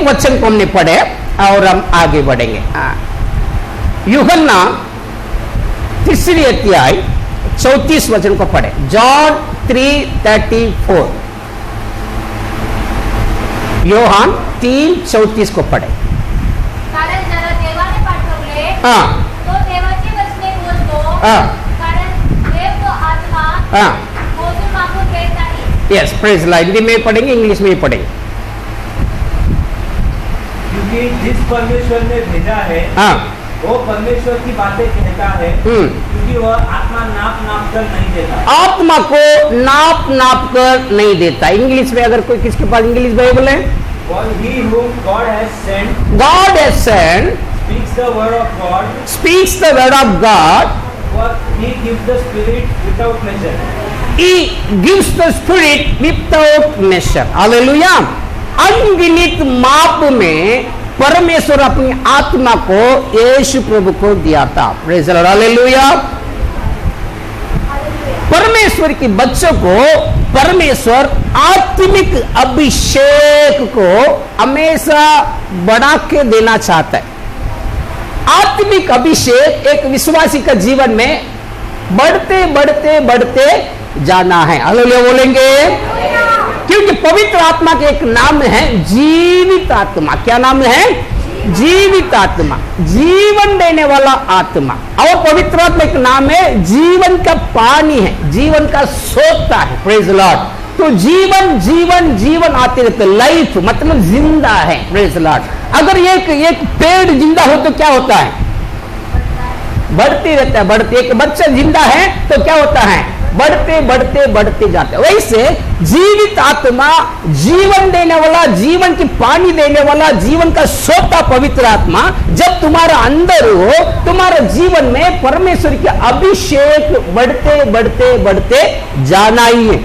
वचन को हमने पढ़े और हम आगे बढ़ेंगे। यूहन्ना 3 अध्याय 34 वचन को पढ़े। जॉन 3:34, योहान 3:34 को पढ़े। कारण जरा देवाने पाठवले हाँ तो देवाची वचने बोलतो, हाँ कारण देव तो आत्मा हाँ मोजून मागून घेत नाही। यस, प्रेज ला। हिंदी में पढ़ेंगे, इंग्लिश में भी पढ़ेंगे। क्योंकि जिस परमेश्वर ने भेजा है हाँ वो परमेश्वर की बातें कहता है, क्योंकि वह आत्मा नाप नाप कर नहीं देता। आत्मा को नाप नाप कर नहीं देता। इंग्लिश में अगर कोई किसके पास इंग्लिश बाइबल है, He whom God has sent God has sent speaks the word of God, speaks the word of God, what He gives the Spirit without measure. He gives the Spirit without measure. Hallelujah. अनगिनत माप में परमेश्वर अपनी आत्मा को यीशु प्रभु को दिया था। Praise the Lord, hallelujah. परमेश्वर के बच्चों को परमेश्वर आत्मिक अभिषेक को हमेशा बढ़ा के देना चाहता है। आत्मिक अभिषेक एक विश्वासी का जीवन में बढ़ते बढ़ते बढ़ते जाना है। हालेलुया बोलेंगे। क्योंकि पवित्र आत्मा का एक नाम है जीवित आत्मा। क्या नाम है? जीवित आत्मा, जीवन देने वाला आत्मा। और पवित्र आत्मा एक नाम है जीवन का पानी है, जीवन का सोता है। Praise Lord. तो जीवन जीवन जीवन आते रहते, लाइफ मतलब जिंदा है। Praise Lord. अगर एक पेड़ जिंदा हो तो क्या होता है? बढ़ते रहता है, बढ़ते। एक बच्चा जिंदा है तो क्या होता है? बढ़ते बढ़ते बढ़ते जाते। वैसे जीवित आत्मा, जीवन देने वाला, जीवन की पानी देने वाला, जीवन का सोता पवित्र आत्मा जब तुम्हारा अंदर हो, तुम्हारे जीवन में परमेश्वर के अभिषेक बढ़ते बढ़ते बढ़ते जाना ही है।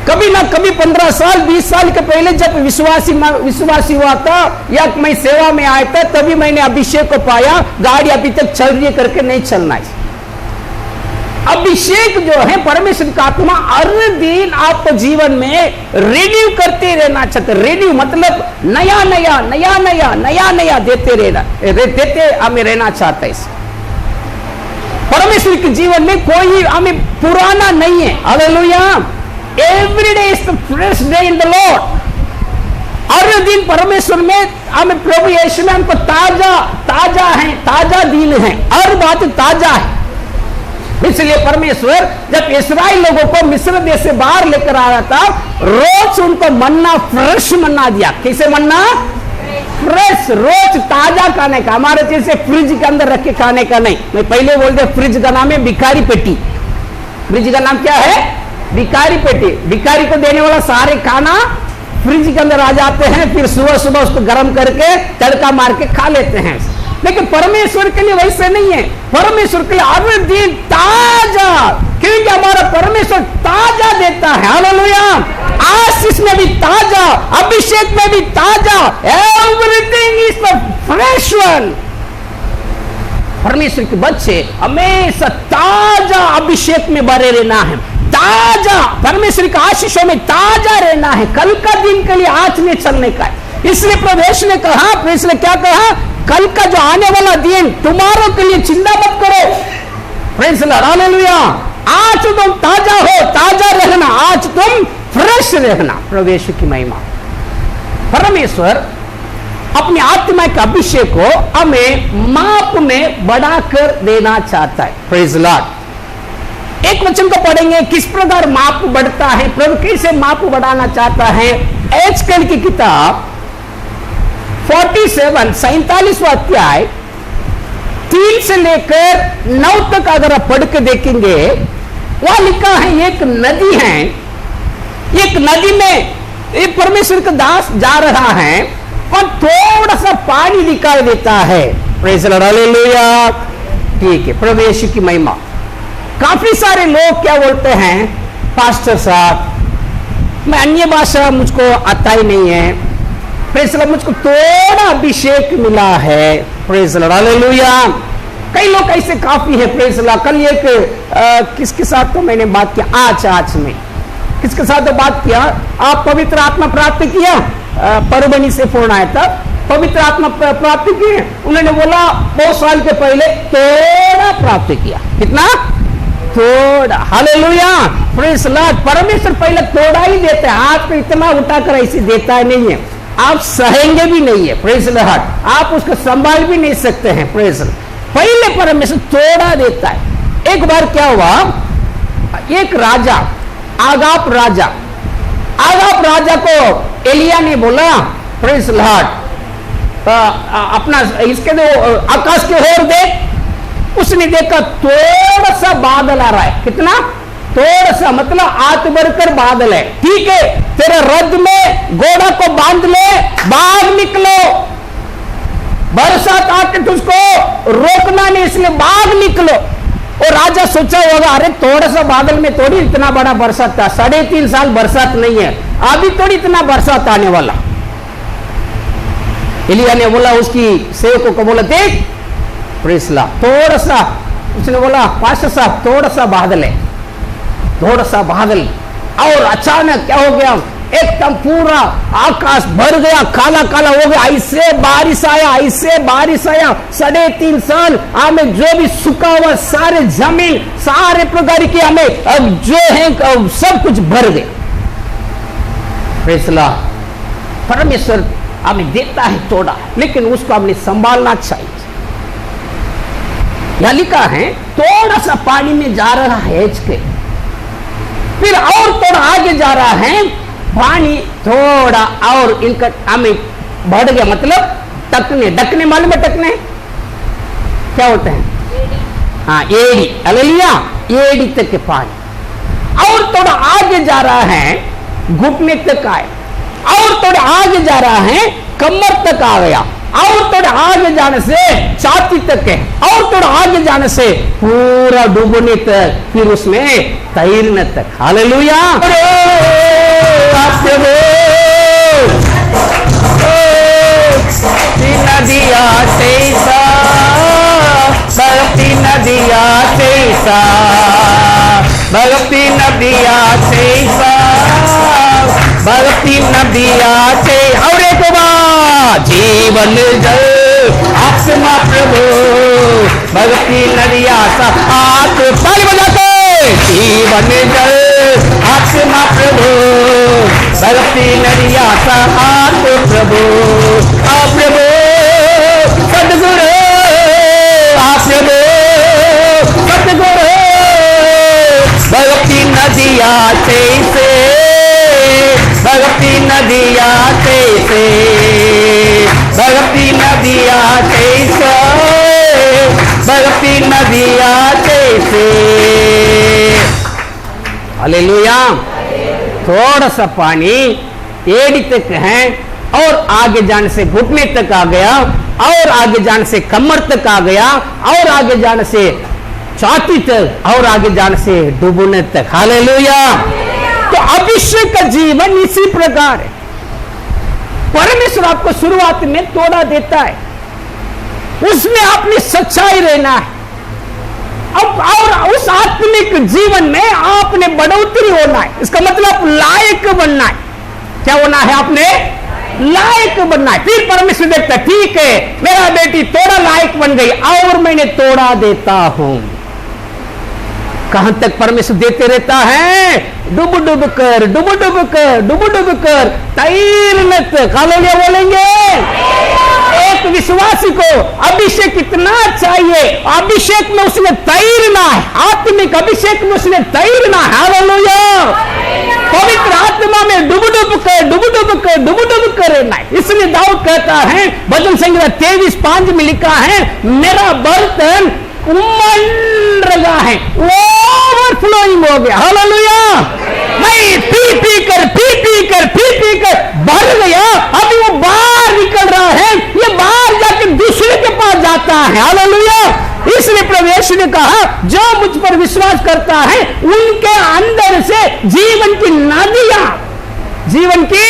कभी ना कभी 15 साल 20 साल के पहले जब विश्वासी हुआ था या मैं सेवा में आया था, तभी मैंने अभिषेक को पाया। गाड़ी अभी तक चल रही है करके नहीं चलना है। अभिषेक जो है परमेश्वर का आत्मा हर दिन आपको जीवन में रिन्यू करते रहना चाहते। रिन्यू मतलब नया नया नया नया नया नया देते हमें रहना चाहता है। परमेश्वर के जीवन में कोई हमें पुराना नहीं है। Hallelujah. Every day is the fresh day in the Lord. हर दिन परमेश्वर में हमें प्रभु यीशु में हमको ताजा ताजा है, ताजा दिन है, हर बात ताजा है। इसलिए परमेश्वर जब इस्राएल लोगों को मिस्र देश से बाहर लेकर आ रहा था, रोज उनको मन्ना, फ्रेश मन्ना दिया। कैसे मन्ना? फ्रेश, रोज ताजा खाने का। हमारे जैसे फ्रिज के अंदर रख के खाने का नहीं। मैं पहले बोल दिया, फ्रिज का नाम है भिखारी पेटी। फ्रिज का नाम क्या है? भिखारी पेटी। भिखारी को देने वाला सारे खाना फ्रिज के अंदर आ जाते हैं, फिर सुबह सुबह उसको गर्म करके तड़का मार के खा लेते हैं। लेकिन परमेश्वर के लिए वैसे नहीं है। परमेश्वर के लिए हर दिन ताजा, क्योंकि हमारा परमेश्वर ताजा देता है। हालेलुया। आशीष में भी ताजा, अभिषेक में भी ताजा। Everything is the fresh one. परमेश्वर के बच्चे हमेशा ताजा अभिषेक में भरे रहना है, ताजा परमेश्वर के आशीषों में ताजा रहना है। कल का दिन के लिए आज में चलने का है। इसलिए प्रभु ने कहा, इसलिए क्या कहा? कल का जो आने वाला दिन टुमारो के लिए चिंता मत करो। Praise the Lord, hallelujah. आज तुम ताजा हो, ताजा रहना, आज तुम फ्रेश रहना। प्रभु यीशु की महिमा। परमेश्वर अपनी आत्मा के अभिषेक को हमें माप में बढ़ाकर देना चाहता है। Praise the Lord. एक वचन को पढ़ेंगे, किस प्रकार माप बढ़ता है, प्रभु कैसे माप बढ़ाना चाहता है। एजकेल की किताब 47वां अध्याय 3 से लेकर 9 तक अगर आप पढ़ के देखेंगे, वहां लिखा है एक नदी है। एक नदी में एक परमेश्वर का दास जा रहा है और थोड़ा सा पानी निकाल देता है। Praise the Lord, hallelujah. ठीक है, प्रभु यीशु की महिमा। काफी सारे लोग क्या बोलते हैं, पास्टर साहब मैं अन्य भाषा मुझको आता ही नहीं है, प्रेज़ द लॉर्ड मुझको थोड़ा अभिषेक मिला है। Praise the Lord, hallelujah. कई लोग ऐसे काफी है। Praise the Lord. कल एक किसके साथ तो मैंने बात किया, आज में किसके साथ तो बात किया, आप पवित्र आत्मा प्राप्त किया, परभनी से फोन आया था, पवित्र आत्मा प्राप्त किए। उन्होंने बोला बहुत साल के पहले थोड़ा प्राप्त किया। कितना? थोड़ा। Hallelujah, praise Lord. परमेश्वर पहले थोड़ा ही देता है, आपको इतना उठाकर ऐसे देता है नहीं है, आप सहेंगे भी नहीं है। प्रेज लॉर्ड, आप उसको संभाल भी नहीं सकते हैं। प्रेज लॉर्ड, पहले परमेश्वर थोड़ा देता है। एक बार क्या हुआ, एक राजा, आगाप राजा को एलिया ने बोला, प्रेज लॉर्ड, अपना इसके दो आकाश के ओर देख। उसने देखा थोड़ा सा बादल आ रहा है। कितना? थोड़ा सा, मतलब हाथ भरकर बादल है। ठीक है, तेरे रथ में घोड़ा को बांध ले, बाहर निकलो, बरसात आके तुझको रोकना नहीं, इसलिए बाहर निकलो। और राजा सोचा होगा, अरे थोड़ा सा बादल में थोड़ी इतना बड़ा बरसात था, 3.5 साल बरसात नहीं है, अभी थोड़ी इतना बरसात आने वाला। एलिया ने बोला, उसकी सेवकों को बोला, देख प्रेज लॉर्ड, थोड़ा सा, उसने बोला पास्टर साहब थोड़ा सा बादल है, थोड़ा सा बादल। और अचानक क्या हो गया, एकदम पूरा आकाश भर गया, काला काला हो गया, ऐसे बारिश आया, ऐसे बारिश आया। 3.5 साल हमें जो भी सूखा हुआ सारे जमीन, सारे प्रकार की हमें अब जो है सब कुछ भर गया। प्रेज लॉर्ड, परमेश्वर हमें देता है थोड़ा, लेकिन उसको हमने संभालना चाहिए। यह लिखा है, थोड़ा सा पानी में जा रहा है के, फिर और थोड़ा आगे जा रहा है, पानी थोड़ा और इनका हमें बढ़ गया, मतलब टकने, डकने मालूम है टकने क्या होते हैं? हाँ, एड़ी। हालेलुया, एड़ी तक के पानी। और थोड़ा आगे जा रहा है, घुटने तक आए, और थोड़ा आगे जा रहा है, कमर तक आ गया, और थोड़ा आगे जाने से छाती तक है, और थोड़ा आगे जाने से पूरा डूबने तक, फिर उसमें तैरने तक। हालेलुया, नदिया तेसा, भक्ति नदिया तेसा, भक्ति नदिया तेसा, भक्ति नदिया से। और एक बार, जीवन जल आत्मा प्रभु, भक्ति नदिया सा हाथ ताली बजाते, जीवन जल आत्मा प्रभु, भक्ति नदिया सा हाथ प्रभु। आ प्रभु सद्गुरु, आ प्रभु सद्गुरु, भक्ति नदिया से, भक्ति नदिया कैसे, भक्ति नदिया कैसे, भक्ति नदिया कैसे। हालेलुया, थोड़ा सा पानी एड़ी तक है, और आगे जाने से घुटने तक आ गया, और आगे जाने से कमर तक आ गया, और आगे जाने से छाती तक, और आगे जाने से डूबने तक। हालेलुया। तो अभिषेक का जीवन इसी प्रकार है। परमेश्वर आपको शुरुआत में थोड़ा देता है, उसमें आपने सच्चाई रहना है। अब और उस आत्मिक जीवन में आपने बढ़ोतरी होना है। इसका मतलब लायक बनना है। क्या होना है? आपने लायक बनना है। फिर परमेश्वर देखता है, ठीक है मेरा बेटी थोड़ा लायक बन गई, और मैंने थोड़ा देता हूं। कहां तक परमेश्वर देते रहता है? डूब डूब कर, डूब डूब कर, डूब डूब कर, तैरने तक। हालेलुया बोलेंगे। एक विश्वासी को अभिषेक कितना चाहिए? अभिषेक में उसने तैरना है, आत्मिक अभिषेक में उसने तैरना है। हालेलुया। पवित्र आत्मा में डूब डूब कर, डूब डूब कर, डूब डूब कर रहना है। इसलिए दाऊद कहता है, भजन संहिता 23:5 में लिखा है, मेरा बर्तन उमड़ रहा है, ओवरफ्लोइंग हो गया। हालेलुया। नहीं, पी कर भर गया, अभी वो बाहर निकल रहा है, ये बाहर जाकर दूसरे के पास जाता है। हालेलुया। इसलिए प्रभु यीशु ने कहा, जो मुझ पर विश्वास करता है उनके अंदर से जीवन की नदियां, जीवन की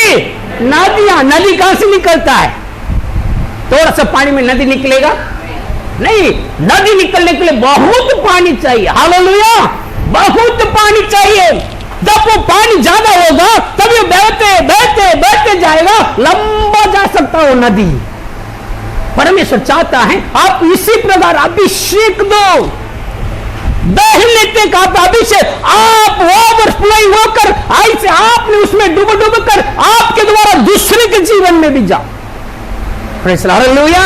नदियां, नदी कहां से निकलता है? थोड़ा सा पानी में नदी निकलेगा? नहीं, नदी निकलने के लिए बहुत पानी चाहिए। हालेलुया। बहुत पानी चाहिए। जब वो पानी ज्यादा होगा तब ये बहते बहते बहते जाएगा, लंबा जा सकता हो नदी। परमेश्वर चाहता है आप इसी प्रकार अभिषेक दो, बहने का अभिषेक, आप ओवरफ्लोइंग होकर ऐसे आपने उसमें डूब डूब कर आपके द्वारा दूसरे के जीवन में भी जाओ। Praise the Lord, hallelujah.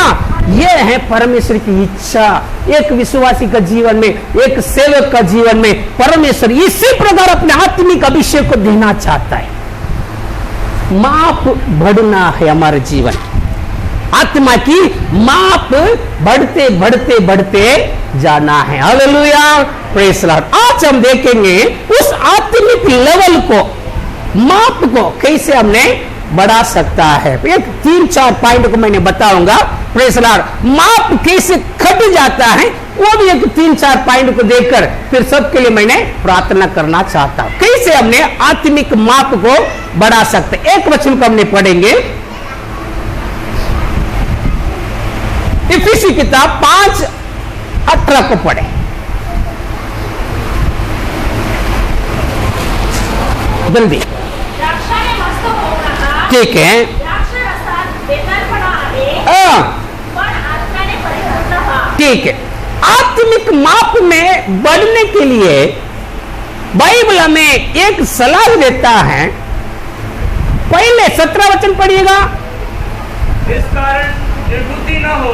यह है परमेश्वर की इच्छा एक विश्वासी का जीवन में, एक सेवक का जीवन में। परमेश्वर इसी प्रकार अपने आत्मिक अभिषेक को देना चाहता है। माप बढ़ना है हमारे जीवन, आत्मा की माप बढ़ते बढ़ते बढ़ते जाना है। Hallelujah, praise the Lord. आज हम देखेंगे उस आत्मिक लेवल को, माप को कैसे हमने बढ़ा सकता है। एक 3-4 पॉइंट को मैंने बताऊंगा। प्रेज़ द लॉर्ड, माप कैसे घट जाता है वो भी एक 3-4 पॉइंट को देखकर फिर सबके लिए मैंने प्रार्थना करना चाहता हूं। कैसे हमने आत्मिक माप को बढ़ा सकते। एक वचन को हमने पढ़ेंगे, इफिसी किताब 5:18 को पढ़े। जल्दी, ठीक है। ठीक है, आत्मिक माप में बढ़ने के लिए बाइबल हमें एक सलाह देता है। पहले 17 वचन पढ़िएगा। इस कारण निर्बुद्धि न हो,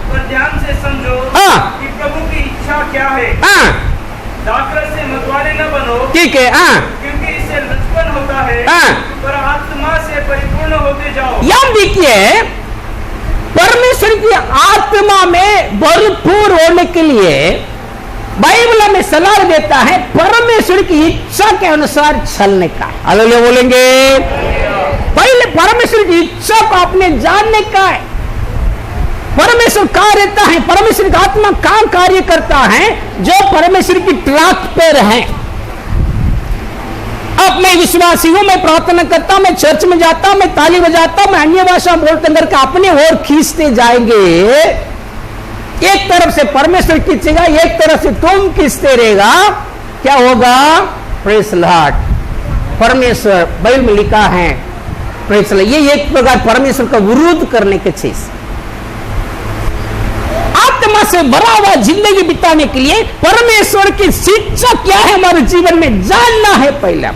पर ध्यान से समझो कि प्रभु की इच्छा क्या है। दाखरस से मतवाले न बनो, ठीक है, क्योंकि इससे लचपन होता है, पर आत्मा से परिपूर्ण होते जाओ। याद देखिए, परमेश्वर की आत्मा में भरपूर होने के लिए बाइबल हमें सलाह देता है परमेश्वर की इच्छा के अनुसार चलने का। हालेलुया बोलेंगे। पहले परमेश्वर की इच्छा को आपने जानने का है। परमेश्वर कहां रहता है, परमेश्वर का आत्मा कहां कार्य करता है, जो परमेश्वर की ट्रैक पर है। अब मैं विश्वासी हूं, मैं प्रार्थना करता हूं, मैं चर्च में जाता हूं, मैं ताली बजाता हूं, मैं अन्य भाषा बोलते करके अपने ओर खींचते जाएंगे। एक तरफ से परमेश्वर खींचेगा, एक तरफ से तुम खींचते रहेगा, क्या होगा? Praise the Lord. परमेश्वर बाइबल में लिखा है, प्रेज़ द लॉर्ड, ये एक प्रकार परमेश्वर का विरोध करने की चीज। आत्मा से भरा हुआ जिंदगी बिताने के लिए परमेश्वर की शिक्षा क्या है हमारे जीवन में जानना है। पहले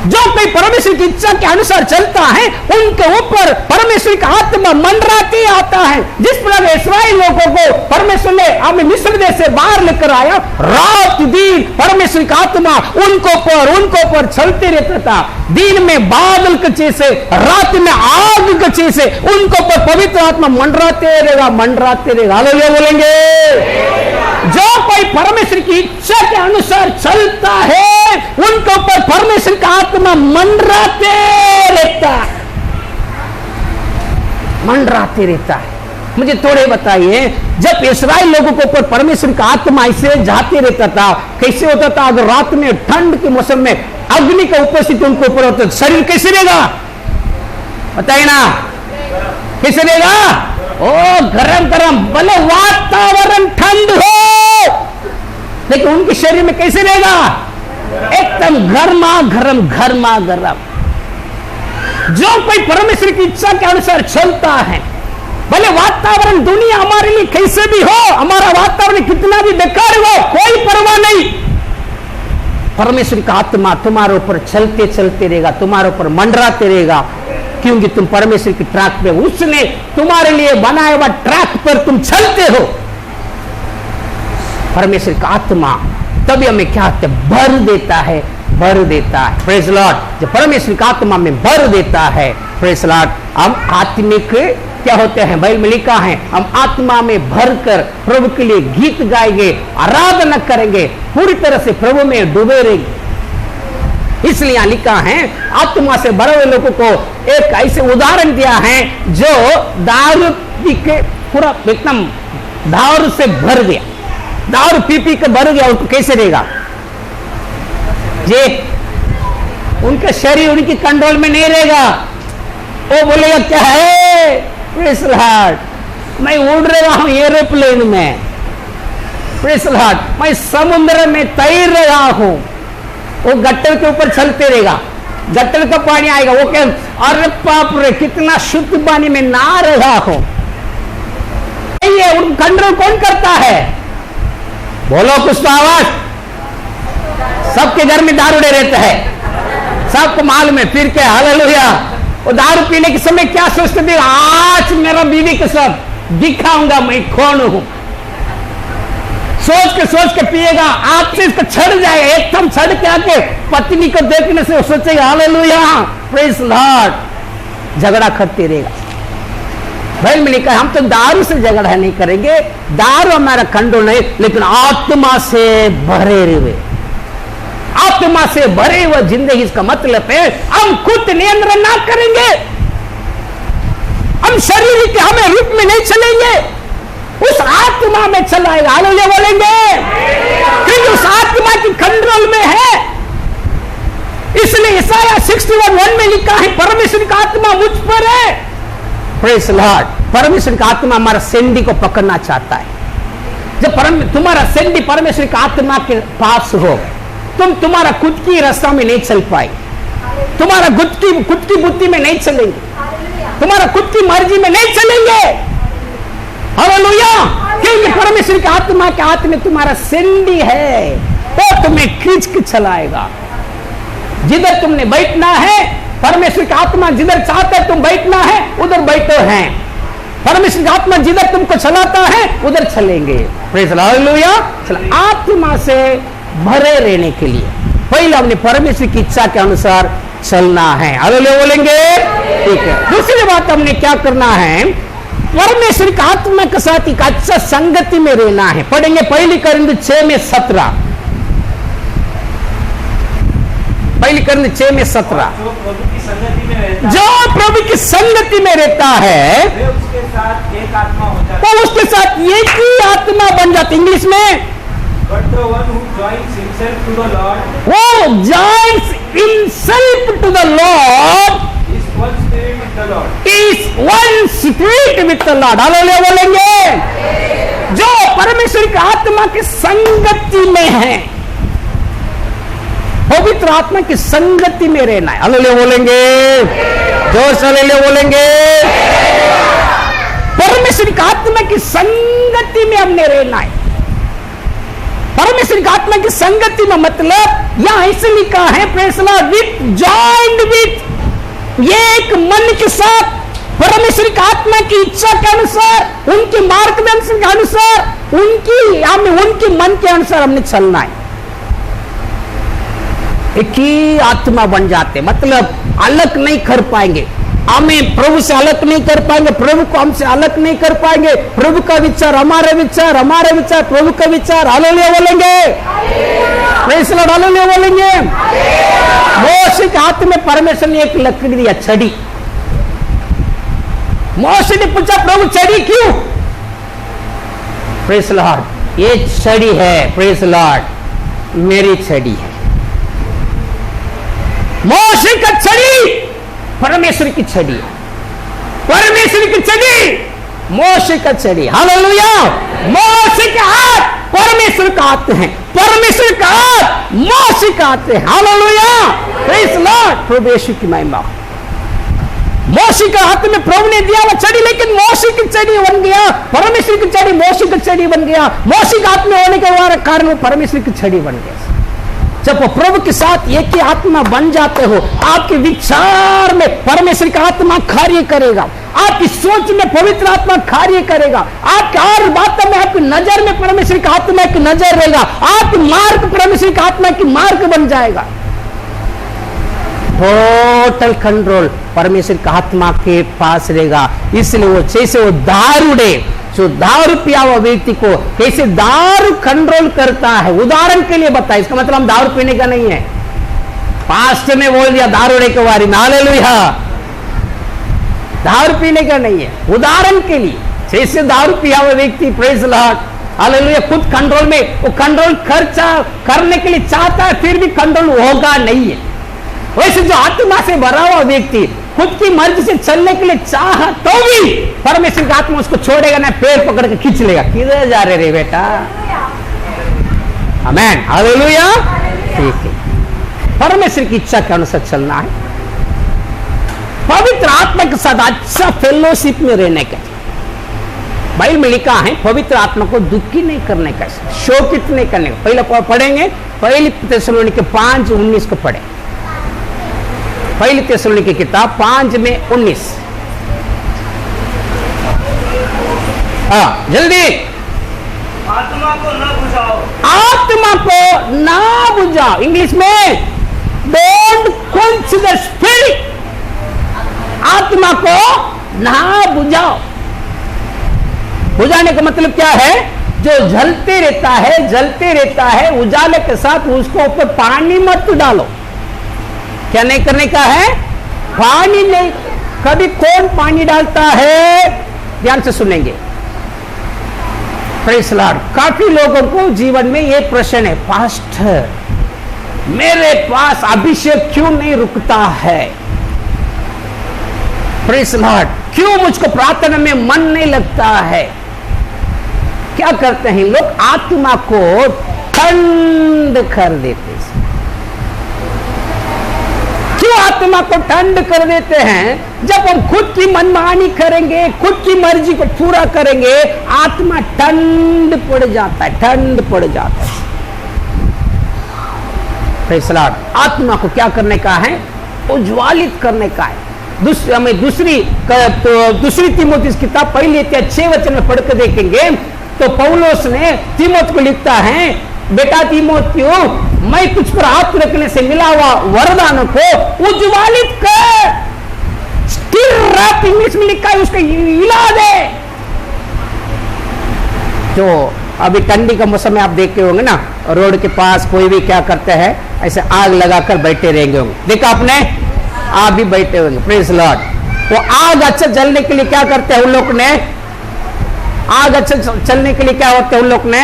जो कोई परमेश्वर की इच्छा के अनुसार चलता है उनके ऊपर परमेश्वर का आत्मा मंडराते आता है। जिस प्रकार इस्राएल लोगों को परमेश्वर ने अपने मिस्र देश से बाहर लेकर आया, रात दिन परमेश्वर का आत्मा उनको पर चलते रहता था। दिन में बादल के जैसे, रात में आग के जैसे उनको पर पवित्र आत्मा मंडराते रहेगा। हालेलुया बोलेंगे। जो कोई परमेश्वर की इच्छा के अनुसार चलता है उनके ऊपर परमेश्वर का आत्मा मंडराते रहता है। मुझे थोड़े बताइए, जब इस्राएल लोगों के ऊपर परमेश्वर का आत्मा ऐसे जाते रहता था, कैसे होता था? अगर रात में ठंड के मौसम में अग्नि का उपस्थिति उनके ऊपर होता, शरीर कैसे रहेगा? बताइए ना, कैसे रहेगा? ओ गरम गरम, भले वातावरण ठंड हो लेकिन उनके शरीर में कैसे रहेगा? एकदम गर्मा गरम। जो कोई परमेश्वर की इच्छा के अनुसार चलता है, भले वातावरण दुनिया हमारे लिए कैसे भी हो, हमारा वातावरण कितना भी बेकार हो, कोई परवाह नहीं। परमेश्वर का आत्मा तुम्हारे ऊपर चलते रहेगा, तुम्हारे ऊपर मंडराते रहेगा, क्योंकि तुम परमेश्वर की ट्रैक पे, उसने तुम्हारे लिए बनाया हुआ ट्रैक पर तुम चलते हो। परमेश्वर का आत्मा तभी हमें क्या भर देता है। Praise the Lord. जब परमेश्वर का आत्मा में भर देता है, प्रेज़ द लॉर्ड, हम आत्मिक क्या होते हैं? बाइबल में लिखा है, हम आत्मा में भरकर प्रभु के लिए गीत गाएंगे, आराधना करेंगे, पूरी तरह से प्रभु में डूबे रहेंगे। इसलिए यहां लिखा है, आत्मा से भरे हुए लोगों को एक ऐसे उदाहरण दिया है जो दारू पी के पूरा एकदम दारू से भर गया, दारू पी के भर गया, उसको कैसे रहेगा? जे उनका शरीर उनकी कंट्रोल में नहीं रहेगा। वो बोलेगा क्या है? प्रेज़ द लॉर्ड, मैं उड़ रहा हूं एरोप्लेन में, प्रेज़ द लॉर्ड, मैं समुद्र में तैर रहा हूं, वो गट्टर के ऊपर चलते रहेगा, गट्टर का पानी आएगा, वो क्या, अरे बाप रे कितना शुद्ध पानी में नहा रहा हूं। ये कंट्रोल कौन करता है? बोलो कुछ तो आवाज। सबके घर में दारू रहता है, सबको मालूम है, फिर क्या, हालेलुया। वो दारू पीने के समय क्या सोचते थे, आज मेरा बीवी के साथ दिखाऊंगा मैं कौन हूं। सोच के पिएगा, आपसे इसका छड़ जाएगा, एकदम छड़ के आके पत्नी को देखने से वो सोचेगा हालेलुया, प्रेज लॉर्ड, झगड़ा करते रहेगा। भाई मैंने कहा हम तो दारू से झगड़ा नहीं करेंगे, दारू हमारा कंट्रोल नहीं, लेकिन आत्मा से भरे हुए, आत्मा से भरे हुए जिंदगी, इसका मतलब है हम खुद नियंत्रण ना करेंगे, हम शरीर के हमें रूप में नहीं चलेंगे, उस आत्मा में चलाएगा। हालेलुया बोलेंगे, क्योंकि उस आत्मा की कंट्रोल में है। इसलिए यशायाह 61:1 में लिखा है, परमेश्वर का आत्मा मुझ पर है। Praise Lord. परमेश्वर का आत्मा हमारा सेंडी को पकड़ना चाहता है। जब तुम्हारा सेंडी परमेश्वर का आत्मा के पास हो, तुम्हारा खुद की रास्ता में नहीं चल पाए, तुम्हारा खुद की बुद्धि में नहीं चलेंगे, तुम्हारा खुद की मर्जी में नहीं चलेंगे। हालेलुया, क्योंकि परमेश्वर की आत्मा के हाथ में तुम्हारा सेंडी है, वो तुम्हें खींच के चलाएगा। जिधर तुमने बैठना है, परमेश्वर की आत्मा जिधर चाहता है तुम बैठना है, उधर बैठो हैं। परमेश्वर की आत्मा जिधर तुमको चलाता है उधर चलेंगे। Praise hallelujah. आत्मा से भरे रहने के लिए पहले हमने परमेश्वर की इच्छा के अनुसार चलना है। हालेलुया बोलेंगे, ठीक है। दूसरी बात हमने क्या करना है, परमेश्वर की आत्मा के साथ एक अच्छा संगति में रहना है। पढ़ेंगे पहली कोरिन्थियों 6:17। पहली कोरिन्थियों 6:17। जो प्रभु की संगति में रहता है वे उसके साथ एक आत्मा हो जाता तो उसके साथ एक ही आत्मा बन जाती। इंग्लिश में But the one who joins himself to the Lord वो joins himself to the Lord is one spirit with the Lord. is one spirit with the Lord। Hallelujah बोलेंगे। जो परमेश्वर की आत्मा की संगति में है, पवित्र आत्मा की संगति में रहना है। हालेलुया बोलेंगे, जोर से हालेलुया बोलेंगे। परमेश्वर की आत्मा की संगति में हमने रहना है। परमेश्वर की आत्मा की संगति में मतलब यहां ऐसे लिखा है, praise Lord, with joined with, एक मन के साथ परमेश्वर की आत्मा की इच्छा के अनुसार, उनके मार्गदर्शन के अनुसार, उनके मन के अनुसार हमने चलना है। एक ही आत्मा बन जाते, मतलब अलग नहीं कर पाएंगे, हमें प्रभु से अलग नहीं कर पाएंगे, प्रभु को हमसे अलग नहीं कर पाएंगे। प्रभु का विचार हमारे विचार, हमारे विचार प्रभु का विचार। हालेलुया बोलेंगे, प्रेज़ लॉर्ड, हालेलुया बोलेंगे। मोशे के हाथ में परमेश्वर ने एक लकड़ी दिया, छड़ी। मोशे ने पूछा, प्रभु छड़ी क्यों? प्रेज़ लॉर्ड, ये छड़ी है, प्रेज़ लॉर्ड, मेरी छड़ी है। मोशे का छड़ी परमेश्वर की छड़ी है, परमेश्वर की छड़ी मोशे का छड़ी। हालेलुया। मोशे के हाथ परमेश्वर का हाथ है, परमेश्वर का हाथ मोशे का हाथ है। हालेलुया, प्रेज़ लॉर्ड, प्रभु यीशु की महिमा। मोशे के हाथ में प्रभु ने दिया वो छड़ी, लेकिन मोशे की छड़ी बन गया, परमेश्वर की छड़ी मोशे की छड़ी बन गया। मोशे के हाथ में होने के कारण वो परमेश्वर की छड़ी बन गया। जब वो प्रभु के साथ एक ही आत्मा बन जाते हो, आपके विचार में परमेश्वर का आत्मा कार्य करेगा, आपकी सोच में पवित्र आत्मा कार्य करेगा, आपके हर बातों में, आपकी नजर में परमेश्वर का आत्मा की नजर रहेगा, आपकी मार्ग परमेश्वर का आत्मा की मार्ग बन जाएगा। टोटल कंट्रोल परमेश्वर का आत्मा के पास रहेगा। इसलिए वो जैसे वो दारूडे, जो दारू पिया हुआ व्यक्ति को कैसे दारू कंट्रोल करता है, उदाहरण के लिए बताया। इसका मतलब हम दारू पीने का नहीं है, पास्टर ने बोल दिया दारूडे के बारे में, हालेलुया, दारू पीने का नहीं है, उदाहरण के लिए। जैसे दारू पिया हुआ व्यक्ति, प्रेज़ लॉर्ड, हालेलुया, खुद कंट्रोल में, वो कंट्रोल करने के लिए चाहता है, फिर भी कंट्रोल होगा नहीं है। वैसे जो आत्मा से भरा हुआ व्यक्ति खुद की मर्जी से चलने के लिए चाह तो भी परमेश्वर का आत्मा उसको छोड़ेगा ना, पैर पकड़ के खींच लेगा। किधर जा रहे रे बेटा? आमेन, हालेलुया, ठीक है। परमेश्वर की इच्छा के अनुसार चलना है, पवित्र आत्मा के साथ अच्छा फेलोशिप में रहने का। बाइबल में लिखा है पवित्र आत्मा को दुखी नहीं करने का, शोकित नहीं करने का। पहले पढ़ेंगे पहली थिस्सलुनीके 5:19 को पढ़े। पहली थिस्सलुनीके की किताब 5:19। जल्दी। आत्मा को न बुझाओ, आत्मा को ना बुझाओ। इंग्लिश में डोंट क्वेंच द स्पिरिट। आत्मा को ना बुझाओ। बुझाने का मतलब क्या है? जो जलते रहता है उजाले के साथ उसको ऊपर पानी मत डालो। क्या नहीं करने का है? पानी नहीं। कभी कौन पानी डालता है? ध्यान से सुनेंगे। Praise Lord. काफी लोगों को जीवन में ये प्रश्न है, पास्टर मेरे पास अभिषेक क्यों नहीं रुकता है? Praise Lord. क्यों मुझको प्रार्थना में मन नहीं लगता है? क्या करते हैं लोग? आत्मा को ठंड कर देते हैं। क्यों आत्मा को ठंड कर देते हैं? जब हम खुद की मनमानी करेंगे, खुद की मर्जी को पूरा करेंगे, आत्मा ठंड पड़ जाता है, ठंड पड़ जाता है। Praise Lord. आत्मा को क्या करने का है? उज्ज्वलित करने का है। हमें दूसरी तीमुथियुस किताब पहली अध्याय 6 वचन में पढ़कर देखेंगे तो पौलुस ने तीमुथियुस को लिखता है, बेटा तीमुथियुस, मैं तुझ पर हाथ रखने से मिला हुआ वरदान को उज्ज्वलित कर। स्टिर अप इंग्लिश में लिखा है, उसको हिला दे। जो अभी ठंडी का मौसम में आप देखते होंगे ना, रोड के पास कोई भी क्या करते हैं, ऐसे आग लगाकर बैठे रहेंगे होंगे। देखा आपने? आप भी बैठे होंगे। Praise Lord. तो आग अच्छा जलने के लिए क्या करते हैं उन लोग ने? आग अच्छा चलने के लिए क्या होता है उन लोग ने?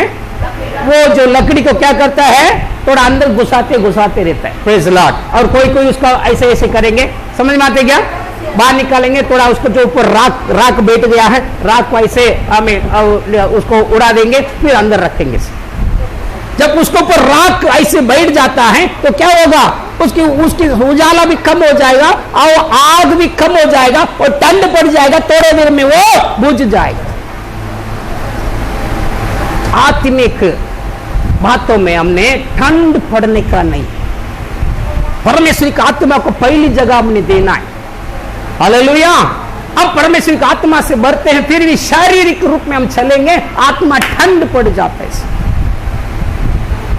वो जो लकड़ी को क्या करता है, थोड़ा अंदर घुसाते रहता है। Praise Lord. और कोई उसका ऐसे करेंगे, समझ में आते क्या? बाहर निकालेंगे, थोड़ा उसको जो ऊपर राख बैठ गया है, राख को ऐसे उसको उड़ा देंगे, फिर अंदर रखेंगे। जब उसके ऊपर राख ऐसे बैठ जाता है तो क्या होगा? उसकी उजाला भी कम हो जाएगा और आग भी कम हो जाएगा और ठंड पड़ जाएगा, थोड़े देर में वो बुझ जाएगा। आत्मिक बातों में हमने ठंड पड़ने का नहीं, परमेश्वर की आत्मा को पहली जगह हमने देना है। हालेलुया। अब परमेश्वर की आत्मा से बढ़ते हैं, फिर भी शारीरिक रूप में हम चलेंगे, आत्मा ठंड पड़ जाता है।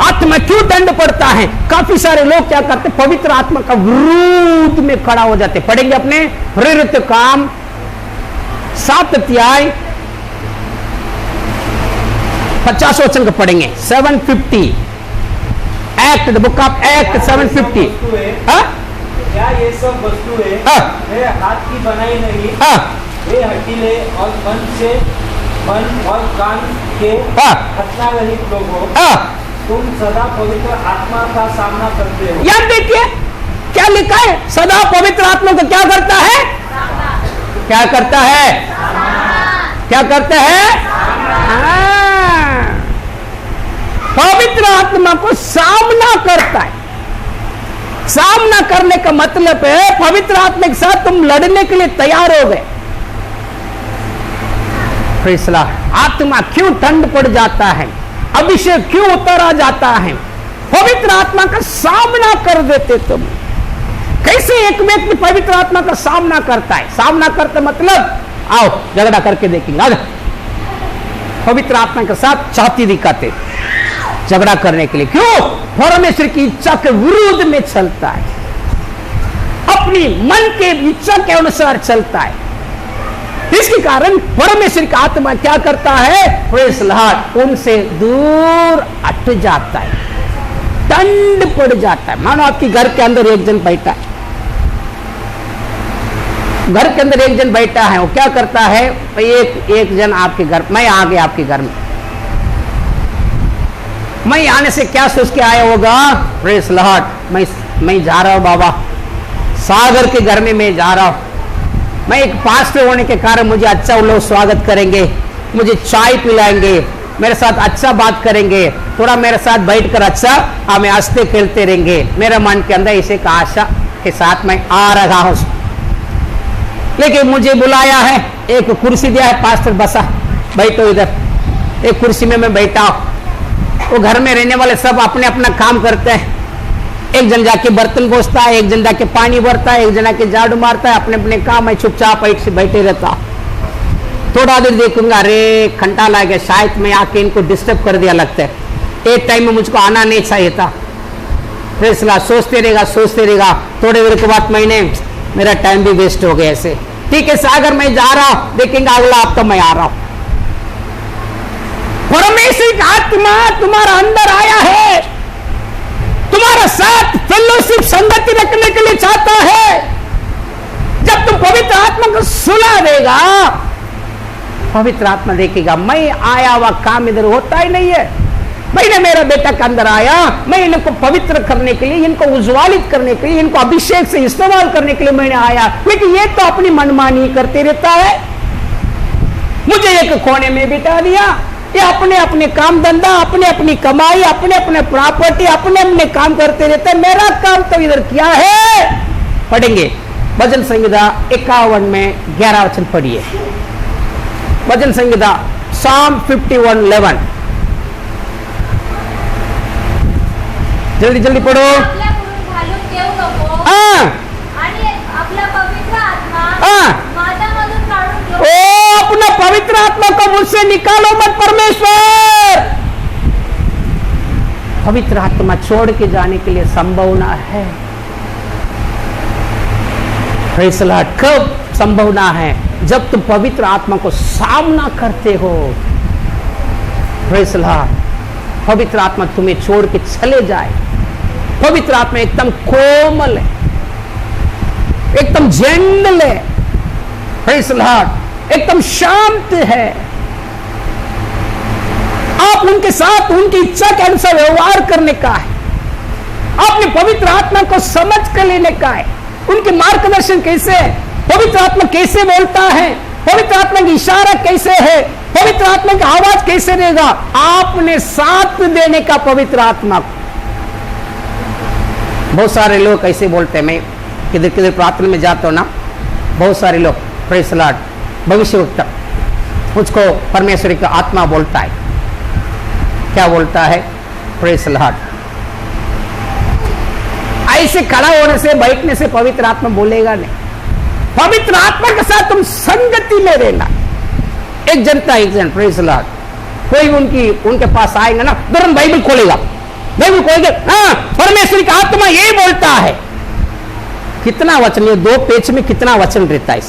आत्मा क्यों ठंड पड़ता है? काफी सारे लोग क्या करते, पवित्र आत्मा का विरोध में खड़ा हो जाते। पढ़ेंगे अपने प्रेरित काम 7 अध्याय 50 वचन को पढ़ेंगे। 750 act, the book of act 750। क्या ये सब वस्तुएं वे हाथ की बनाई नहीं, वे हटीले और मन और कान के खतना रहित लोग हो, तुम सदा पवित्र आत्मा का सामना करते हो। याद देखिए क्या लिखा है, सदा पवित्र आत्मा को क्या करता है? क्या करता है? क्या करता है? पवित्र आत्मा को सामना करता है। सामना करने का मतलब है पवित्र आत्मा के साथ तुम लड़ने के लिए तैयार हो गए। फैसला आत्मा क्यों ठंड पड़ जाता है, अभिषेक क्यों उतारा जाता है? पवित्र आत्मा का सामना कर देते तुम। कैसे एक व्यक्ति पवित्र आत्मा का सामना करता है? सामना करता मतलब आओ झगड़ा करके देखेंगे। आज पवित्र आत्मा के साथ छाती दिखाते झगड़ा करने के लिए। क्यों? परमेश्वर की इच्छा के विरुद्ध में चलता है, अपनी मन के इच्छा के अनुसार चलता है। इसके कारण परमेश्वर का आत्मा क्या करता है? प्रेज़ लॉर्ड, उनसे दूर हट जाता है, ठंड पड़ जाता है। मानो आपके घर के अंदर एक जन बैठा है, घर के अंदर एक जन बैठा है, वो क्या करता है? एक जन आपके घर, मैं आ गया आपके घर में, मैं आने से क्या सोच के आया होगा? प्रेज़ लॉर्ड, मैं जा रहा हूं बाबा, सागर के घर में मैं जा रहा हूं। मैं एक पास्टर होने के कारण मुझे अच्छा वो लोग स्वागत करेंगे, मुझे चाय पिलाएंगे, मेरे साथ अच्छा बात करेंगे, थोड़ा मेरे साथ बैठकर अच्छा हमें हंसते खेलते रहेंगे। मेरे मन के अंदर इसे का आशा के साथ मैं आ रहा हूं, लेकिन मुझे बुलाया है, एक कुर्सी दिया है, पास्टर बसा बैठो इधर, एक कुर्सी में मैं बैठा हूं। वो घर में रहने वाले सब अपने अपना काम करते हैं, एक जन जाके बर्तन घोसता है, एक जन जाके पानी भरता है, एक जन जाके झाड़ू मारता है, अपने अपने काम में चुपचाप एक से बैठे रहता। थोड़ा देर देखूंगा, अरे घंटा लग गया, शायद मैं आके इनको डिस्टर्ब कर दिया लगता है। एक टाइम में मुझको आना नहीं चाहिए था। फैसला सोचते रहेगा, थोड़ी देर के बाद मेरा टाइम भी वेस्ट हो गया ऐसे। ठीक है सागर, मैं जा रहा हूं, देखेंगे अगला हफ्ता मैं आ रहा हूं। परमेश्वर का आत्मा तुम्हारा अंदर आया है, तुम्हारा साथ फेलोशिप संगति रखने के लिए चाहता है। जब तुम पवित्र आत्मा को सुला देगा, पवित्र आत्मा देखेगा मैं आया हुआ काम इधर होता ही नहीं है। मैंने मेरा बेटा के अंदर आया, मैं इनको पवित्र करने के लिए, इनको उज्ज्वलित करने के लिए, इनको अभिषेक से इस्तेमाल करने के लिए मैंने आया, लेकिन ये तो अपनी मनमानी करते रहता है। मुझे एक कोने में बिठा दिया, ये अपने अपने काम धंधा, अपने अपनी कमाई, अपने अपने प्रॉपर्टी, अपने अपने काम करते रहते हैं। मेरा काम तो इधर क्या है? पढ़ेंगे भजन संहिता 51 में 11 वचन पढ़िए। भजन संहिता Psalm 51:11, जल्दी जल्दी पढ़ो। आपल्या पुढून घालून देऊ नको आणि आपला पवित्र आत्मा माझ्यामधून काढून घेऊ। ओ अपना पवित्र आत्मा को मुझसे निकालो मत परमेश्वर। पवित्र आत्मा छोड़ के जाने के लिए संभावना है। Praise the Lord. कब संभावना है? जब तुम पवित्र आत्मा को सामना करते हो। Praise the Lord. पवित्र आत्मा तुम्हें छोड़ के चले जाए। पवित्र आत्मा एकदम कोमल है, एकदम जेंटल है, प्रेज़ द लॉर्ड, एकदम शांत है। आप उनके साथ उनकी इच्छा के अनुसार व्यवहार करने का है। आपने पवित्र आत्मा को समझ कर लेने का है। उनके मार्गदर्शन कैसे है, पवित्र आत्मा कैसे बोलता है, पवित्र आत्मा की इशारा कैसे है, पवित्र आत्मा की आवाज कैसे देगा, आपने साथ देने का पवित्र आत्मा को। बहुत सारे लोग ऐसे बोलते हैं, मैं किधर किधर प्रार्थना में जाता हूं ना, बहुत सारे लोग प्रेज़ द लॉर्ड भविष्यवक्ता मुझको परमेश्वर का आत्मा बोलता है। क्या बोलता है? Praise the Lord. ऐसे खड़ा होने से बैठने से पवित्र आत्मा बोलेगा नहीं। पवित्र आत्मा के साथ तुम संगति में रहना। एक जनता एक जन प्रेज़ द लॉर्ड, कोई उनके पास आएगा ना, तुरंत बाइबल खोलेगा, बाइबल खोलेगा, हाँ परमेश्वर का आत्मा ये बोलता है। कितना वचन, ये 2 पेज में कितना वचन रहता है?